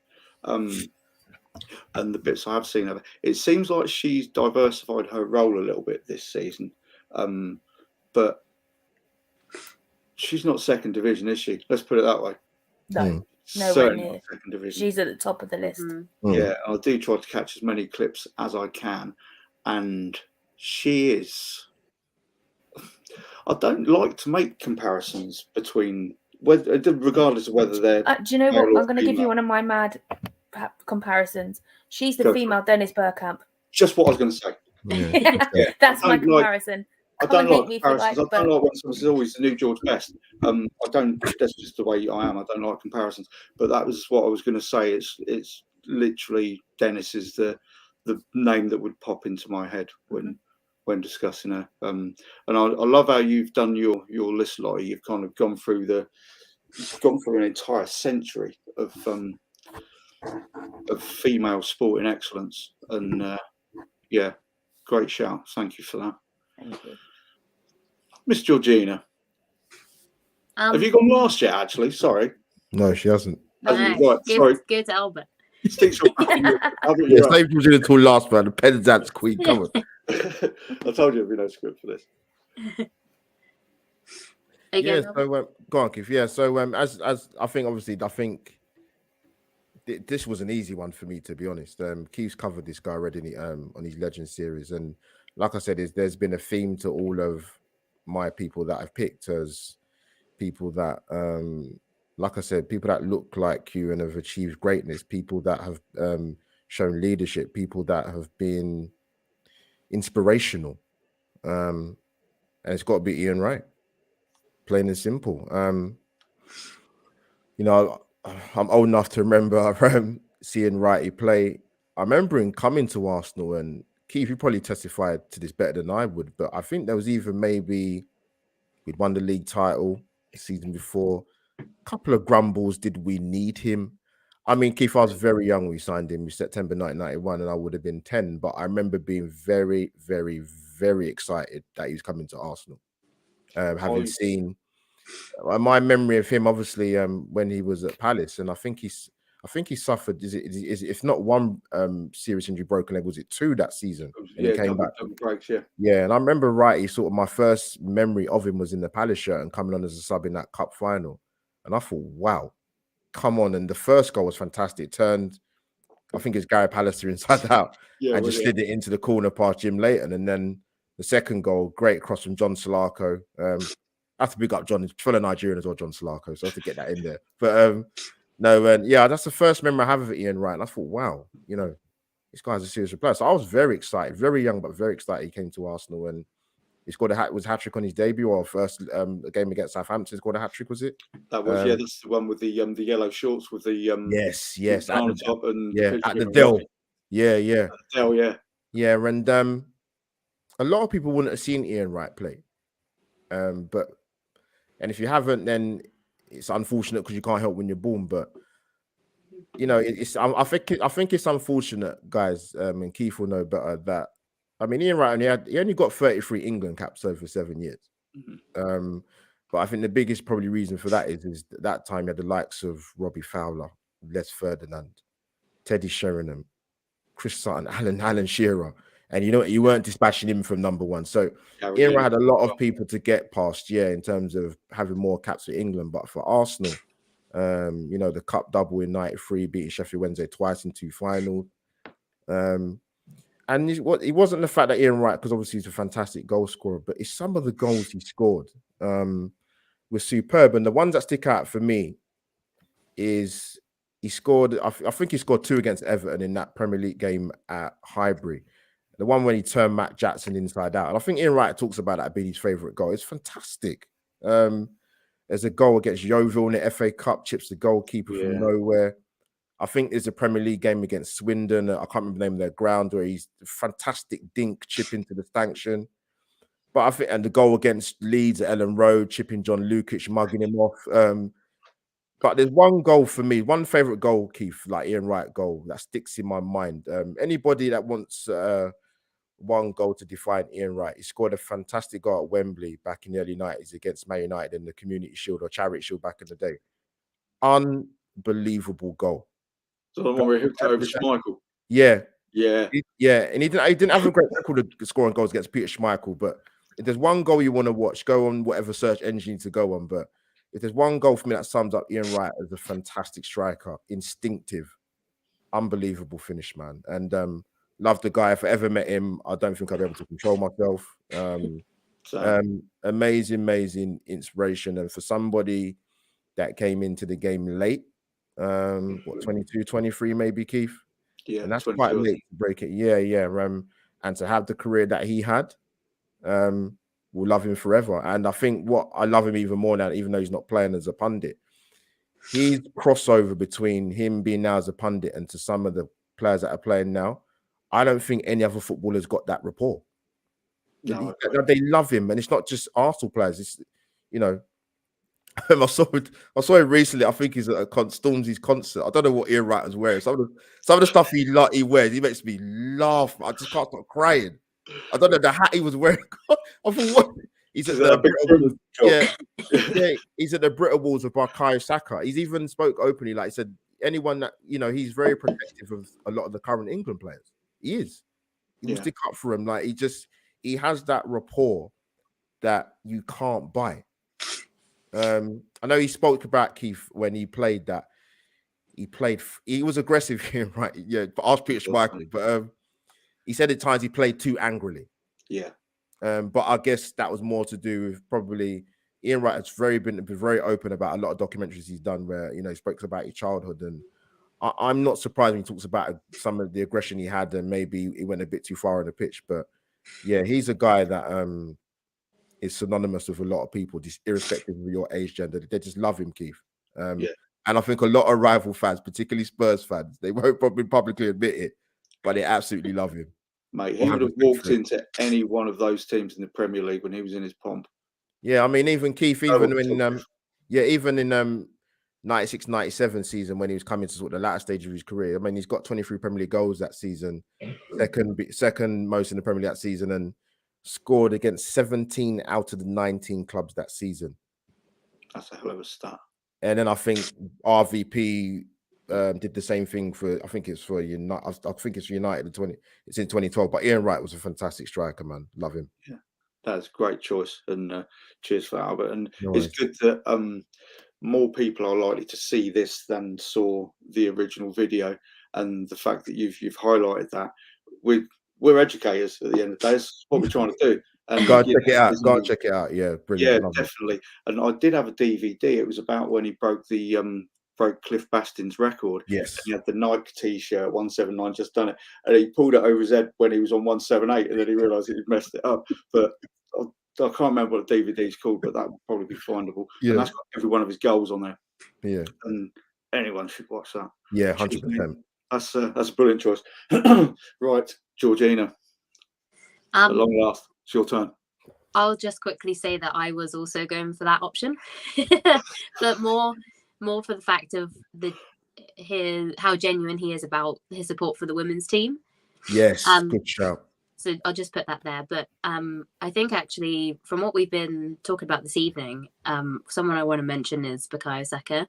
And the bits I have seen of her, it seems like she's diversified her role a little bit this season. But she's not second division, is she? Let's put it that way. No. Nowhere near. Second division. She's at the top of the list. Yeah, I do try to catch as many clips as I can, and she is. I don't like to make comparisons between, regardless of whether they're. Do you know what? I'm going to give you one of my mad comparisons. She's the female Dennis Bergkamp. Just what I was going to say. Yeah. That's my comparison. I don't like comparisons. I don't like when someone says, "Oh, he's the new George Best." I don't. That's just the way I am. I don't like comparisons. But that was what I was going to say. It's literally Dennis is the name that would pop into my head when discussing her. And I love how you've done your list, Lottie. You've kind of gone through an entire century of female sporting excellence. And great shout. Thank you for that. Thank you. Miss Georgina, have you gone last yet? Actually, sorry. No, she hasn't. Right, sorry. Good, Albert. Save Georgina until last, man. The pedant's queen. Come on. I told you there'd be no script for this. Again, so go on, Keith. Yeah, so as I think this was an easy one for me, to be honest. Keith's covered this guy already on his Legends series, and like I said, there's been a theme to all of my people that I've picked as people that, like I said, people that look like you and have achieved greatness, people that have shown leadership, people that have been inspirational. And it's got to be Ian Wright, plain and simple. I'm old enough to remember seeing Wrighty play. I remember him coming to Arsenal and Keith, you probably testified to this better than I would, but I think there was even maybe we'd won the league title the season before. A couple of grumbles. Did we need him? I mean, Keith, I was very young when we signed him in September 1991, and I would have been 10. But I remember being very, very, very excited that he was coming to Arsenal. Having seen my memory of him, obviously, when he was at Palace, and I think he suffered. Is it if not one serious injury, broken leg? Was it two that season? And he came back. Double breaks, yeah. Yeah, and I remember rightly, sort of my first memory of him was in the Palace shirt and coming on as a sub in that cup final, and I thought, wow, come on! And the first goal was fantastic. It turned, I think it's Gary Pallister inside out, and just slid it into the corner past Jim Leighton, and then the second goal, great cross from John Solarco. I have to big up John. He's fellow Nigerian as well, John Solarco, so I have to get that in there. But yeah, that's the first memory I have of Ian Wright. And I thought, wow, you know, this guy's a serious player. So I was very excited, very young, but very excited. He came to Arsenal and he scored a hat-trick on his debut, or first game against Southampton. Scored a hat-trick, was it? That was that's the one with the yellow shorts with the yes, at the top and at the Dell. Yeah. Dell, yeah. Yeah, and a lot of people wouldn't have seen Ian Wright play. And if you haven't, then it's unfortunate because you can't help when you're born. But you know, I think it's unfortunate, guys. And Keith will know better that. I mean, Ian Wright he only got 33 England caps over 7 years. Mm-hmm. But I think the biggest probably reason for that is that time you had the likes of Robbie Fowler, Les Ferdinand, Teddy Sheringham, Chris Sutton, Alan Shearer. And you know, you weren't dispatching him from number one. So Ian Wright had a lot of people to get past, in terms of having more caps for England. But for Arsenal, you know, the cup double in 93, beating Sheffield Wednesday twice in 2 finals. And it wasn't the fact that Ian Wright, because obviously he's a fantastic goal scorer, but it's some of the goals he scored were superb. And the ones that stick out for me is he scored, I think he scored 2 against Everton in that Premier League game at Highbury. The one when he turned Matt Jackson inside out. And I think Ian Wright talks about that being his favourite goal. It's fantastic. There's a goal against Yeovil in the FA Cup, chips the goalkeeper from nowhere. I think there's a Premier League game against Swindon. I can't remember the name of their ground, where he's fantastic dink chip into the stanchion. But I think, and the goal against Leeds at Ellen Road, chipping John Lukic, mugging him off. But there's one goal for me, one favourite goal, Keith, like Ian Wright goal, that sticks in my mind. Anybody that wants one goal to define Ian Wright, he scored a fantastic goal at Wembley back in the early 90s against Man United in the Community Shield or Charity Shield back in the day. Unbelievable goal. So the one where he hooked over Schmeichel. Yeah. Yeah. And he didn't have a great record of scoring goals against Peter Schmeichel, but if there's one goal you want to watch, go on whatever search engine to go on. But if there's one goal for me that sums up Ian Wright as a fantastic striker, instinctive, unbelievable finish, man. And love the guy. If I ever met him, I don't think I'd be able to control myself. Amazing inspiration. And for somebody that came into the game late, 22, 23 maybe, Keith? Yeah, and that's quite late to break it. Yeah. And to have the career that he had, we'll love him forever. And I think what I love him even more now, even though he's not playing as a pundit, his crossover between him being now as a pundit and to some of the players that are playing now, I don't think any other footballer's got that rapport. No, they love him, and it's not just Arsenal players. It's, you know, I saw it recently. I think he's at Stormzy's concert. I don't know what Ian Wright was wearing. Some of the stuff he wears, he makes me laugh. I just can't stop crying. I don't know the hat he was wearing. I thought, what? He's at the he's at the Brit Awards with Bukayo Saka. He's even spoke openly, like he said, anyone that, you know, he's very protective of a lot of the current England players. He is. He will stick up for him. Like he has that rapport that you can't buy. I know he spoke about Keith when he played that. He was aggressive here, right? Yeah, but ask Peter Schmeichel. But he said at times he played too angrily. Yeah. But I guess that was more to do with probably Ian Wright has been very open about a lot of documentaries he's done where, you know, he spoke about his childhood, and I'm not surprised when he talks about some of the aggression he had and maybe he went a bit too far on the pitch. But yeah, he's a guy that is synonymous with a lot of people, just irrespective of your age, gender. They just love him, Keith. And I think a lot of rival fans, particularly Spurs fans, they won't probably publicly admit it, but they absolutely love him. mate. He would have 100% walked true. into any one of those teams in the Premier League when he was in his pomp. Yeah, I mean, even Keith, No even one when took it. even in 96, 97 season when he was coming to sort of the latter stage of his career. I mean, he's got 23 Premier League goals that season, second most in the Premier League that season, and scored against 17 out of the 19 clubs that season. That's a hell of a stat. And then I think RVP did the same thing for, I think it's for United. I think it's for United. It's in 2012. But Ian Wright was a fantastic striker, man. Love him. Yeah, that's a great choice, and cheers for that, Albert. And No it's worries. good that more people are likely to see this than saw the original video, and the fact that you've highlighted that. We're educators at the end of the day. That's what we're trying to do. And Go and you check it know, out. isn't Go and it? check it out. Yeah, Yeah, brilliant. Love it. definitely. And I did have a DVD. It was about when he broke Cliff Bastin's record. Yes. He had the Nike T-shirt 179, just done it, and he pulled it over his head when he was on 178, and then he realised he'd messed it up. But I can't remember what the DVD is called, but that would probably be findable. Yeah. And that's got every one of his goals on there. Yeah. And anyone should watch that. Yeah, Cheers, mate. 100%. That's a brilliant choice. Right, Georgina, at long last, it's your turn. I'll just quickly say that I was also going for that option, but more for the fact of how genuine he is about his support for the women's team. Yes, good shout. So I'll just put that there. But I think actually, from what we've been talking about this evening, someone I want to mention is Bukayo Saka.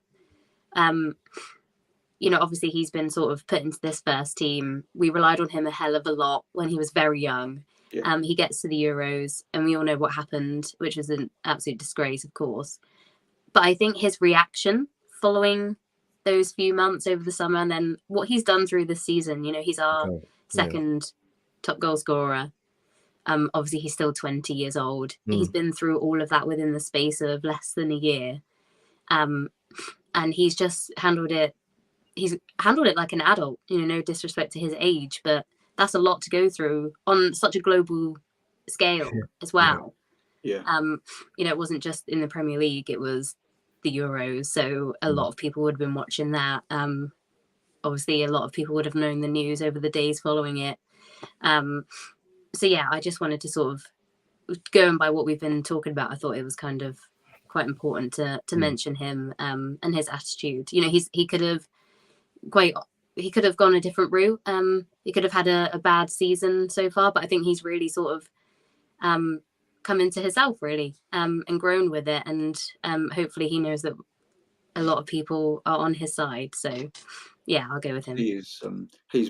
Obviously he's been sort of put into this first team. We relied on him a hell of a lot when he was very young. Yeah. He gets to the Euros and we all know what happened, which was an absolute disgrace, of course. But I think his reaction following those few months over the summer and then what he's done through this season, he's our second top goal scorer. Obviously, he's still 20 years old. He's been through all of that within the space of less than a year. And he's just handled it. He's handled it like an adult, no disrespect to his age, but that's a lot to go through on such a global scale as well. Yeah. It wasn't just in the Premier League, it was the Euros. So a lot of people would have been watching that. Obviously, a lot of people would have known the news over the days following it. So, yeah, I just wanted to sort of, going by what we've been talking about, I thought it was kind of quite important to mention him and his attitude. He could have gone a different route. He could have had a bad season so far, but I think he's really sort of come into himself really and grown with it. And hopefully he knows that a lot of people are on his side. So yeah, I'll go with him. He's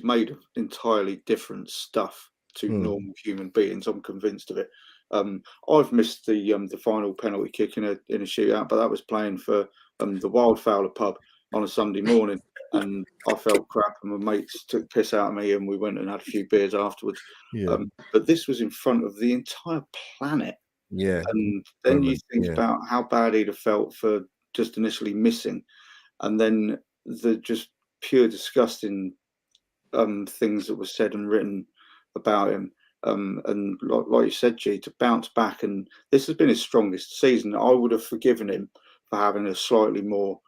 made of entirely different stuff to normal human beings. I'm convinced of it. I've missed the final penalty kick in a shootout, but that was playing for the Wildfowler pub on a Sunday morning. And I felt crap, and my mates took piss out of me, and we went and had a few beers afterwards. Yeah. But this was in front of the entire planet. Yeah. And then you think about how bad he'd have felt for just initially missing, and then the just pure disgusting things that were said and written about him. And like you said, G, to bounce back, and this has been his strongest season. I would have forgiven him for having a slightly more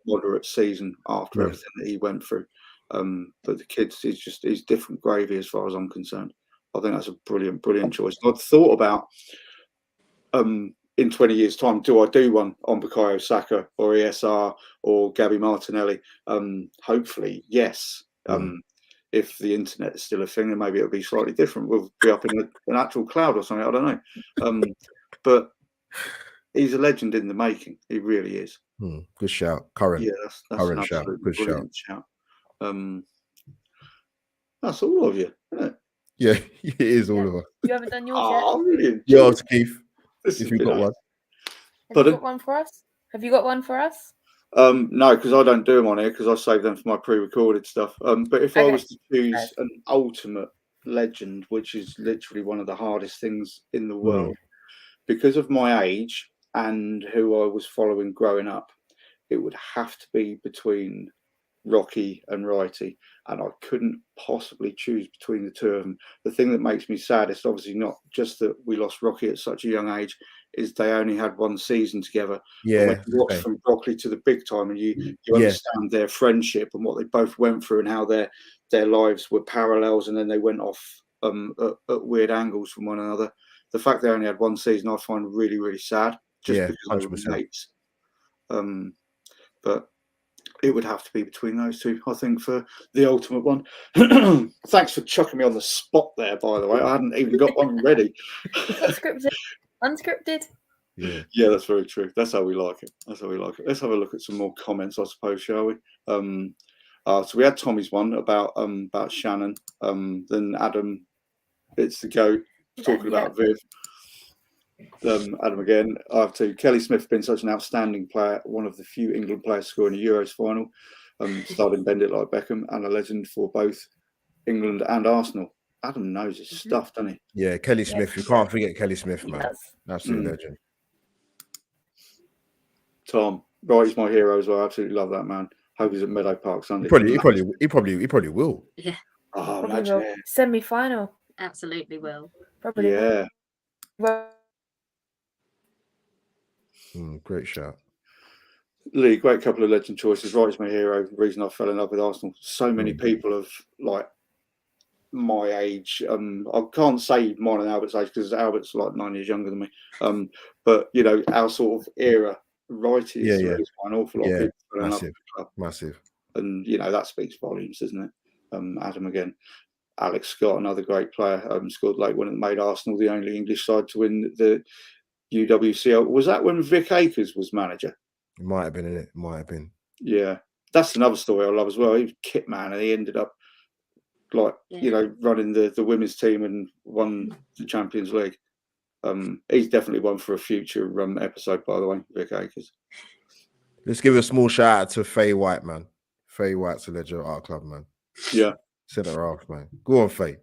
moderate season after everything that he went through. But the kids, he's different gravy as far as I'm concerned. I think that's a brilliant choice. I'd thought about in 20 years' time, do I do one on Bukayo Saka or ESR or Gabby Martinelli? Hopefully, yes. If the internet is still a thing, then maybe it'll be slightly different. We'll be up in an actual cloud or something. I don't know. But he's a legend in the making. He really is. Good shout. Current. Yeah, that's current an shout. absolutely Good brilliant shout. That's all of you, isn't it? Yeah, it is all of us. You haven't done yours yet. Oh, really? Yours, Keith. This If you've got one. Have you got one for us? Have you got one for us? No, because I don't do them on here because I save them for my pre-recorded stuff. But if I was to choose an ultimate legend, which is literally one of the hardest things in the world, because of my age and who I was following growing up, it would have to be between Rocky and Righty, and I couldn't possibly choose between the two of them. The thing that makes me sad is obviously not just that we lost Rocky at such a young age, is they only had one season together. Yeah, when you watch from Broccoli to the big time, and you understand their friendship and what they both went through and how their lives were parallels, and then they went off at weird angles from one another. The fact they only had one season, I find really, really sad, just Yeah, because they were 100%. mates. But it would have to be between those two, I think, for the ultimate one. Thanks for chucking me on the spot there, by the way. I hadn't even got one ready. Not scripted, unscripted. Yeah, that's very true. That's how we like it. That's how we like it. Let's have a look at some more comments, I suppose, shall we? So we had Tommy's one about Shannon. Then Adam, it's the GOAT, talking about Viv. Adam again. I have to. Kelly Smith been such an outstanding player, one of the few England players to score in a Euros final. Starting Bend It Like Beckham, and a legend for both England and Arsenal. Adam knows his stuff, doesn't he? Yeah, Kelly Smith. You can't forget Kelly Smith, man. Absolute legend. Tom, right, he's my hero as well. I absolutely love that man. Hope he's at Meadow Park Sunday. He probably will. Yeah. Oh, imagine it. Semi-final. Absolutely will. Probably. Yeah. Great shout. Lee, great couple of legend choices. Right, he's my hero. The reason I fell in love with Arsenal. So many people of like my age. I can't say mine and Albert's age because Albert's like 9 years younger than me. But you know, our sort of era, right? Is an awful lot of people fell in love with the club. Massive. And you know that speaks volumes, doesn't it? Adam again. Alex Scott, another great player, scored late when it made Arsenal the only English side to win the UWCL. Was that when Vic Akers was manager? It might have been, innit? Might have been. Yeah. That's another story I love as well. He was kit man and he ended up you know, running the women's team and won the Champions League. He's definitely one for a future episode, by the way, Vic Akers. Let's give a small shout out to Faye White, man. Faye White's a legend at our club, man. Yeah. Centre half, man. Go on, Faye.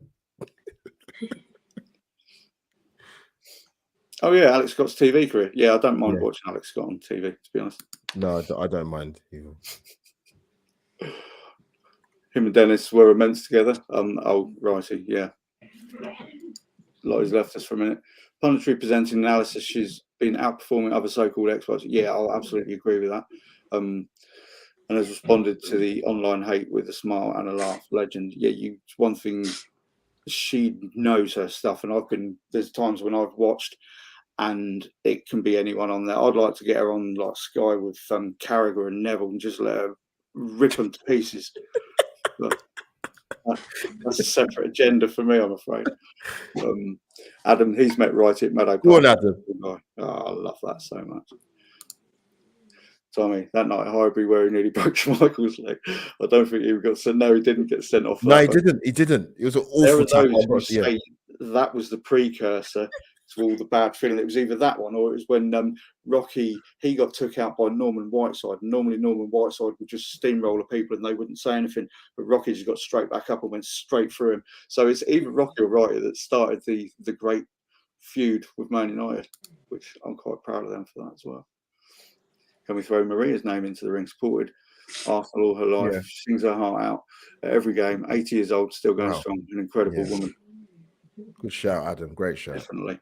Oh yeah, Alex Scott's TV career. Yeah, I don't mind watching Alex Scott on TV, to be honest. No, I don't mind either. Him and Dennis were immense together. Righty, yeah. Lottie's left us for a minute. Punditry presenting analysis, she's been outperforming other so-called experts. Yeah, I'll absolutely agree with that. And has responded to the online hate with a smile and a laugh. Legend. Yeah, one thing, she knows her stuff, and there's times when I've watched and it can be anyone on there. I'd like to get her on like Sky with Carragher and Neville and just let her rip them to pieces. But that's a separate agenda for me, I'm afraid. Adam, he's met right at Meadow Park. Go on, Adam. Oh, I love that so much. Tommy, that night at Highbury where he nearly broke Schmeichel's leg. I don't think he got sent. No, he didn't get sent off. No, he didn't. It was an awful time. That was the precursor to all the bad feeling. It was either that one or it was when Rocky, he got took out by Norman Whiteside. Normally Norman Whiteside would just steamroller people and they wouldn't say anything, but Rocky just got straight back up and went straight through him. So it's either Rocky or Wrighty that started the great feud with Man United, which I'm quite proud of them for that as well. Can we throw Maria's name into the ring? Supported Arsenal all her life. She sings her heart out at every game. 80 years old, still going strong. An incredible woman. Good shout, Adam. Great shout. Definitely.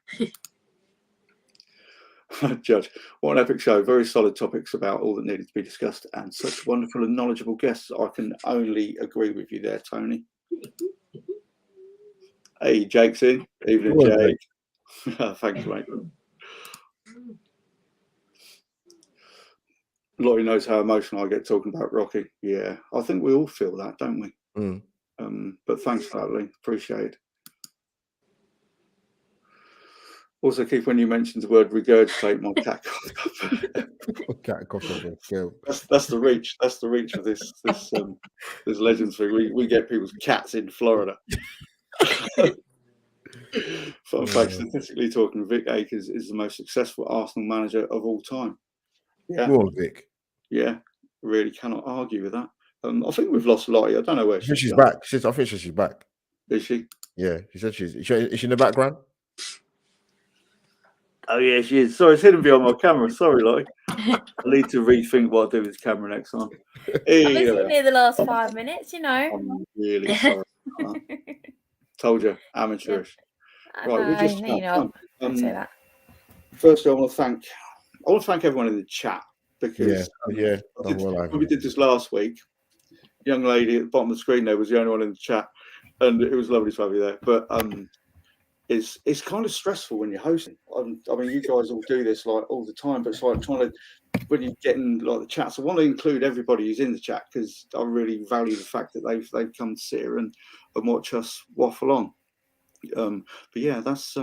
Judge, what an epic show. Very solid topics about all that needed to be discussed and such wonderful and knowledgeable guests. I can only agree with you there, Tony. Hey, Jake's in. Evening, Jake. Thanks, mate. Lottie knows how emotional I get talking about Rocky. Yeah, I think we all feel that, don't we? But thanks for that, Lee. Appreciate it. Also, Keith, when you mentioned the word regurgitate, my cat coughed up. That's the reach. That's the reach of this Legends thing. We get people's cats in Florida. For fact, statistically talking, Vic Akers is the most successful Arsenal manager of all time. Yeah, go on, Vic. Yeah, really cannot argue with that. I think we've lost Lottie. I don't know where she's back. I think she's back. Is she? Yeah, she said is she in the background? Oh yeah, she is. Sorry, it's hidden behind my camera. Sorry, Lottie. I need to rethink what I do with this camera next time. I've been sitting here the last 5 minutes, you know. I'm really sorry. Told you, amateurish. Right, we just say that. Firstly, I want to thank everyone in the chat because when we did this last week, young lady at the bottom of the screen there was the only one in the chat. and it was lovely to have you there. But it's kind of stressful when you're hosting. I mean, you guys all do this like all the time, but it's like trying to, when you're getting like the chats, I want to include everybody who's in the chat because I really value the fact that they've come to sit here and watch us waffle on. But yeah, that's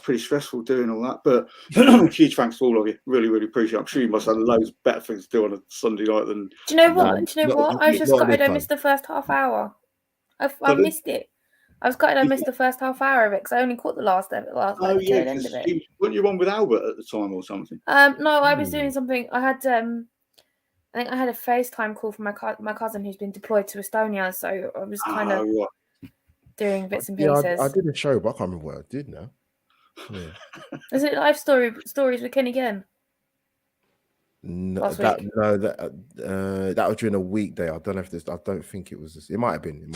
pretty stressful doing all that. But huge thanks to all of you. Really, really appreciate it. I'm sure you must have loads better things to do on a Sunday night than. Do you know what? I was just gutted I missed the first half hour. I missed it. I was gutted I missed the first half hour of it because I only caught the last end of it. Weren't you on with Albert at the time or something? No, I was doing something. I had I think I had a FaceTime call from my cousin who's been deployed to Estonia, so I was kind of doing bits and pieces. I did a show, but I can't remember what I did now. Yeah. Is it live stories with Kenny again? No, that was during a weekday. I don't know if this. I don't think it was. It might have been.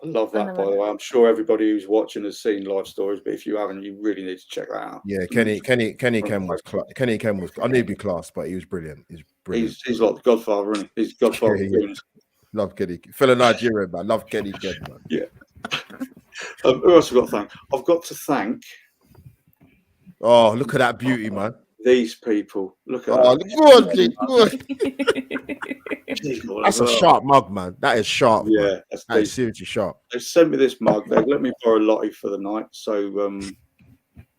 I love that, by the way. I'm sure everybody who's watching has seen live stories, but if you haven't, you really need to check that out. Yeah, Kenny Ken was. I need to be class, but he was brilliant. He's brilliant. He's like the Godfather, isn't he? He's the Godfather. Yeah. Love Kenny, fellow Nigerian man. Love Kenny Ken, man. Yeah. Who else have I got to thank? I've got to thank. Oh, look at that beauty, man. These people. Look at That's a sharp mug, man. That is sharp. Yeah, that is seriously sharp. They sent me this mug. They let me borrow Lottie for the night. So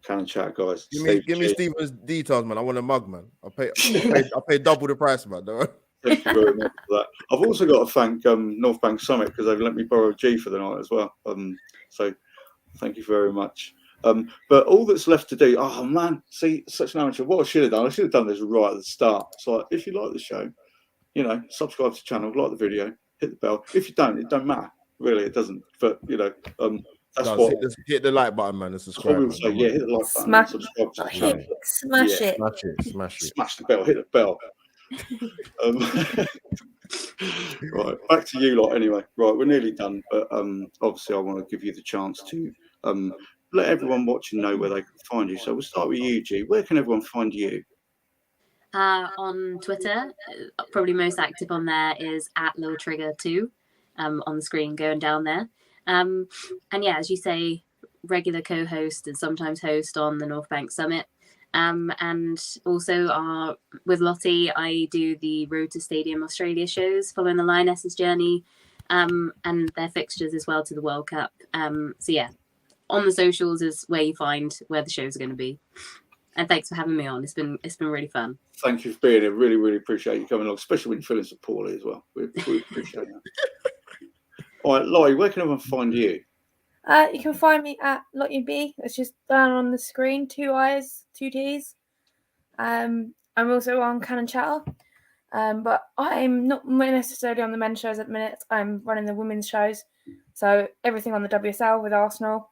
can chat, guys. Give me Stephen's details, man. I want a mug, man. I'll pay double the price, man. Thank you very much for that. I've also got to thank North Bank Summit because they've let me borrow G for the night as well. So thank you very much. But all that's left to do, oh man, see, such an amateur. What I should have done this right at the start. So if you like the show, subscribe to the channel, like the video, hit the bell. If you don't, it don't matter. Really, it doesn't. But that's what. Hit the like button, man, and subscribe. Say, yeah, hit the like button. And subscribe to the channel. Smash it. Smash the bell. Hit the bell. Right, back to you lot. Anyway, right, we're nearly done. But obviously, I want to give you the chance to let everyone watching know where they can find you. So we'll start with you, G. Where can everyone find you? On Twitter, probably most active on there is @LilTrigger2 on the screen going down there. And yeah, as you say, regular co-host and sometimes host on the North Bank Summit. And also with Lottie, I do the Road to Stadium Australia shows following the Lionesses journey and their fixtures as well to the World Cup. So yeah, on the socials is where you find where the shows are going to be. And thanks for having me on. It's been really fun. Thank you for being here. Really, really appreciate you coming along, especially when you're feeling so poorly as well. We appreciate that. All right, Lottie, where can everyone find you? You can find me at Lottie B. It's just down on the screen, 2 I's, 2 T's. I'm also on Cannon Chatter. But I'm not necessarily on the men's shows at the minute. I'm running the women's shows. So everything on the WSL with Arsenal.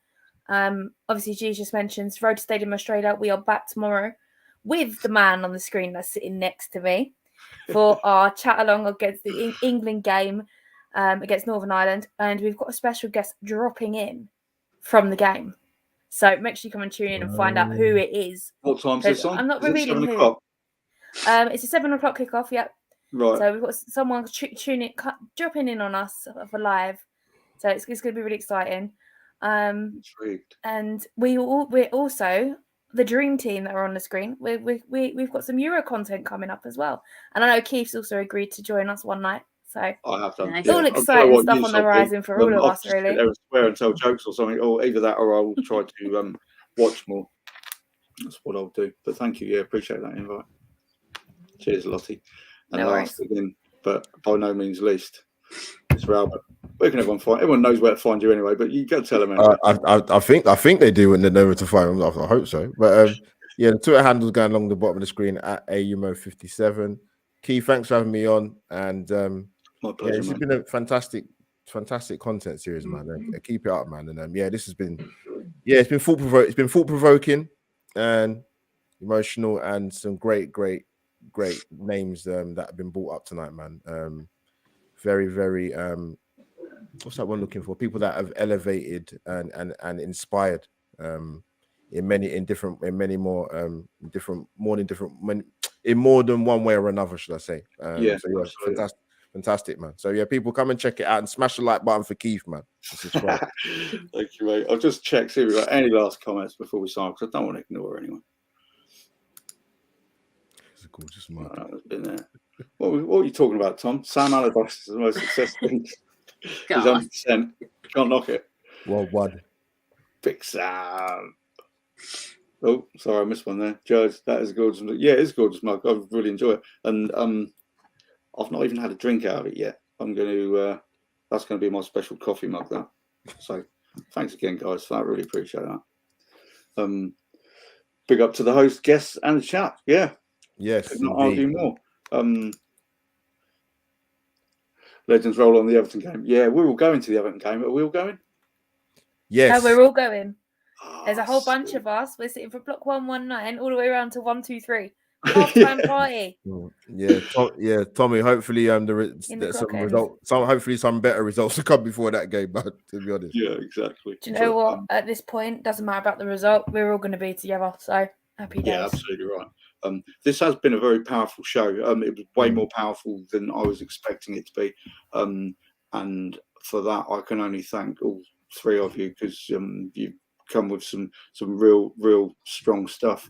Obviously, G just mentions Road to Stadium Australia. We are back tomorrow with the man on the screen that's sitting next to me for our chat along against the England game against Northern Ireland. And we've got a special guest dropping in from the game. So make sure you come and tune in and find out who it is. What time's this on? I'm not revealing who. 7:00? It's a 7:00 kickoff, yep. Right. So we've got someone dropping in on us for live. So it's going to be really exciting. Intrigued. And we're also the dream team that are on the screen. We've got some Euro content coming up as well. And I know Keith's also agreed to join us one night. So I have done. It's all exciting stuff on the horizon for all of us, really. I'll swear and tell jokes or something, or either that, or I'll try to watch more. That's what I'll do. But thank you. Yeah, appreciate that invite. Cheers, Lottie. And last again, but by no means least, it's Albert. Where can everyone find? Everyone knows where to find you anyway, but you got to tell them. Anyway. I think they do, and they know where to find them. I hope so. But yeah, the Twitter handle's going along the bottom of the screen at AUMO57. Keith, thanks for having me on, and my pleasure. Yeah, it's been a fantastic content series, man. Keep it up, man. And this has been, it's been thought provoking and emotional, and some great names that have been brought up tonight, man. Very, very what's that one looking for? People that have elevated and inspired in more than one way or another, should I say? Fantastic, man. So yeah, people come and check it out and smash the like button for Keith, man. Subscribe. Thank you, mate. I'll just check, see if we've got any last comments before we sign, because I don't want to ignore anyone. It's a gorgeous mug. No, it's been there. What were you talking about, Tom? Sam Allardyce is the most successful. He's God. 100%. Can't knock it. Well, one. Big Sam. Oh, sorry, I missed one there. Judge, that is a gorgeous. Yeah, it is a gorgeous mug. I really enjoy it. And I've not even had a drink out of it yet. I'm going to, that's going to be my special coffee mug, that. So thanks again, guys, for that. Really appreciate that. Big up to the host, guests, and the chat. Yeah. Yes, Could not argue more. Legends roll on the Everton game. Yeah, we're all going to the Everton game. Are we all going? Yes. No, we're all going. Oh, There's a whole bunch of us. We're sitting for block 119 all the way around to 123. Half-time party. Yeah, Tommy. Hopefully, hopefully some better results to come before that game. But to be honest, yeah, exactly. Do you know what? At this point, doesn't matter about the result. We're all going to be together. So happy days. Yeah, absolutely right. This has been a very powerful show. It was way more powerful than I was expecting it to be, and for that, I can only thank all three of you, because you've come with some real strong stuff,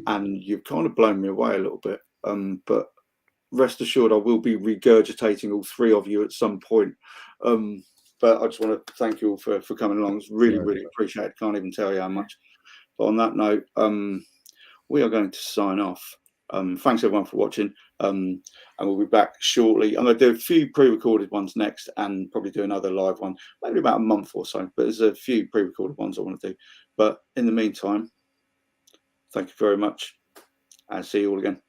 and you've kind of blown me away a little bit. But rest assured, I will be regurgitating all three of you at some point. But I just want to thank you all for coming along. It's really appreciate it. Can't even tell you how much. But on that note, we are going to sign off. Thanks everyone for watching, and we'll be back shortly. I'm going to do a few pre-recorded ones next, and probably do another live one, maybe about a month or so. But there's a few pre-recorded ones I want to do. But in the meantime, thank you very much, and see you all again.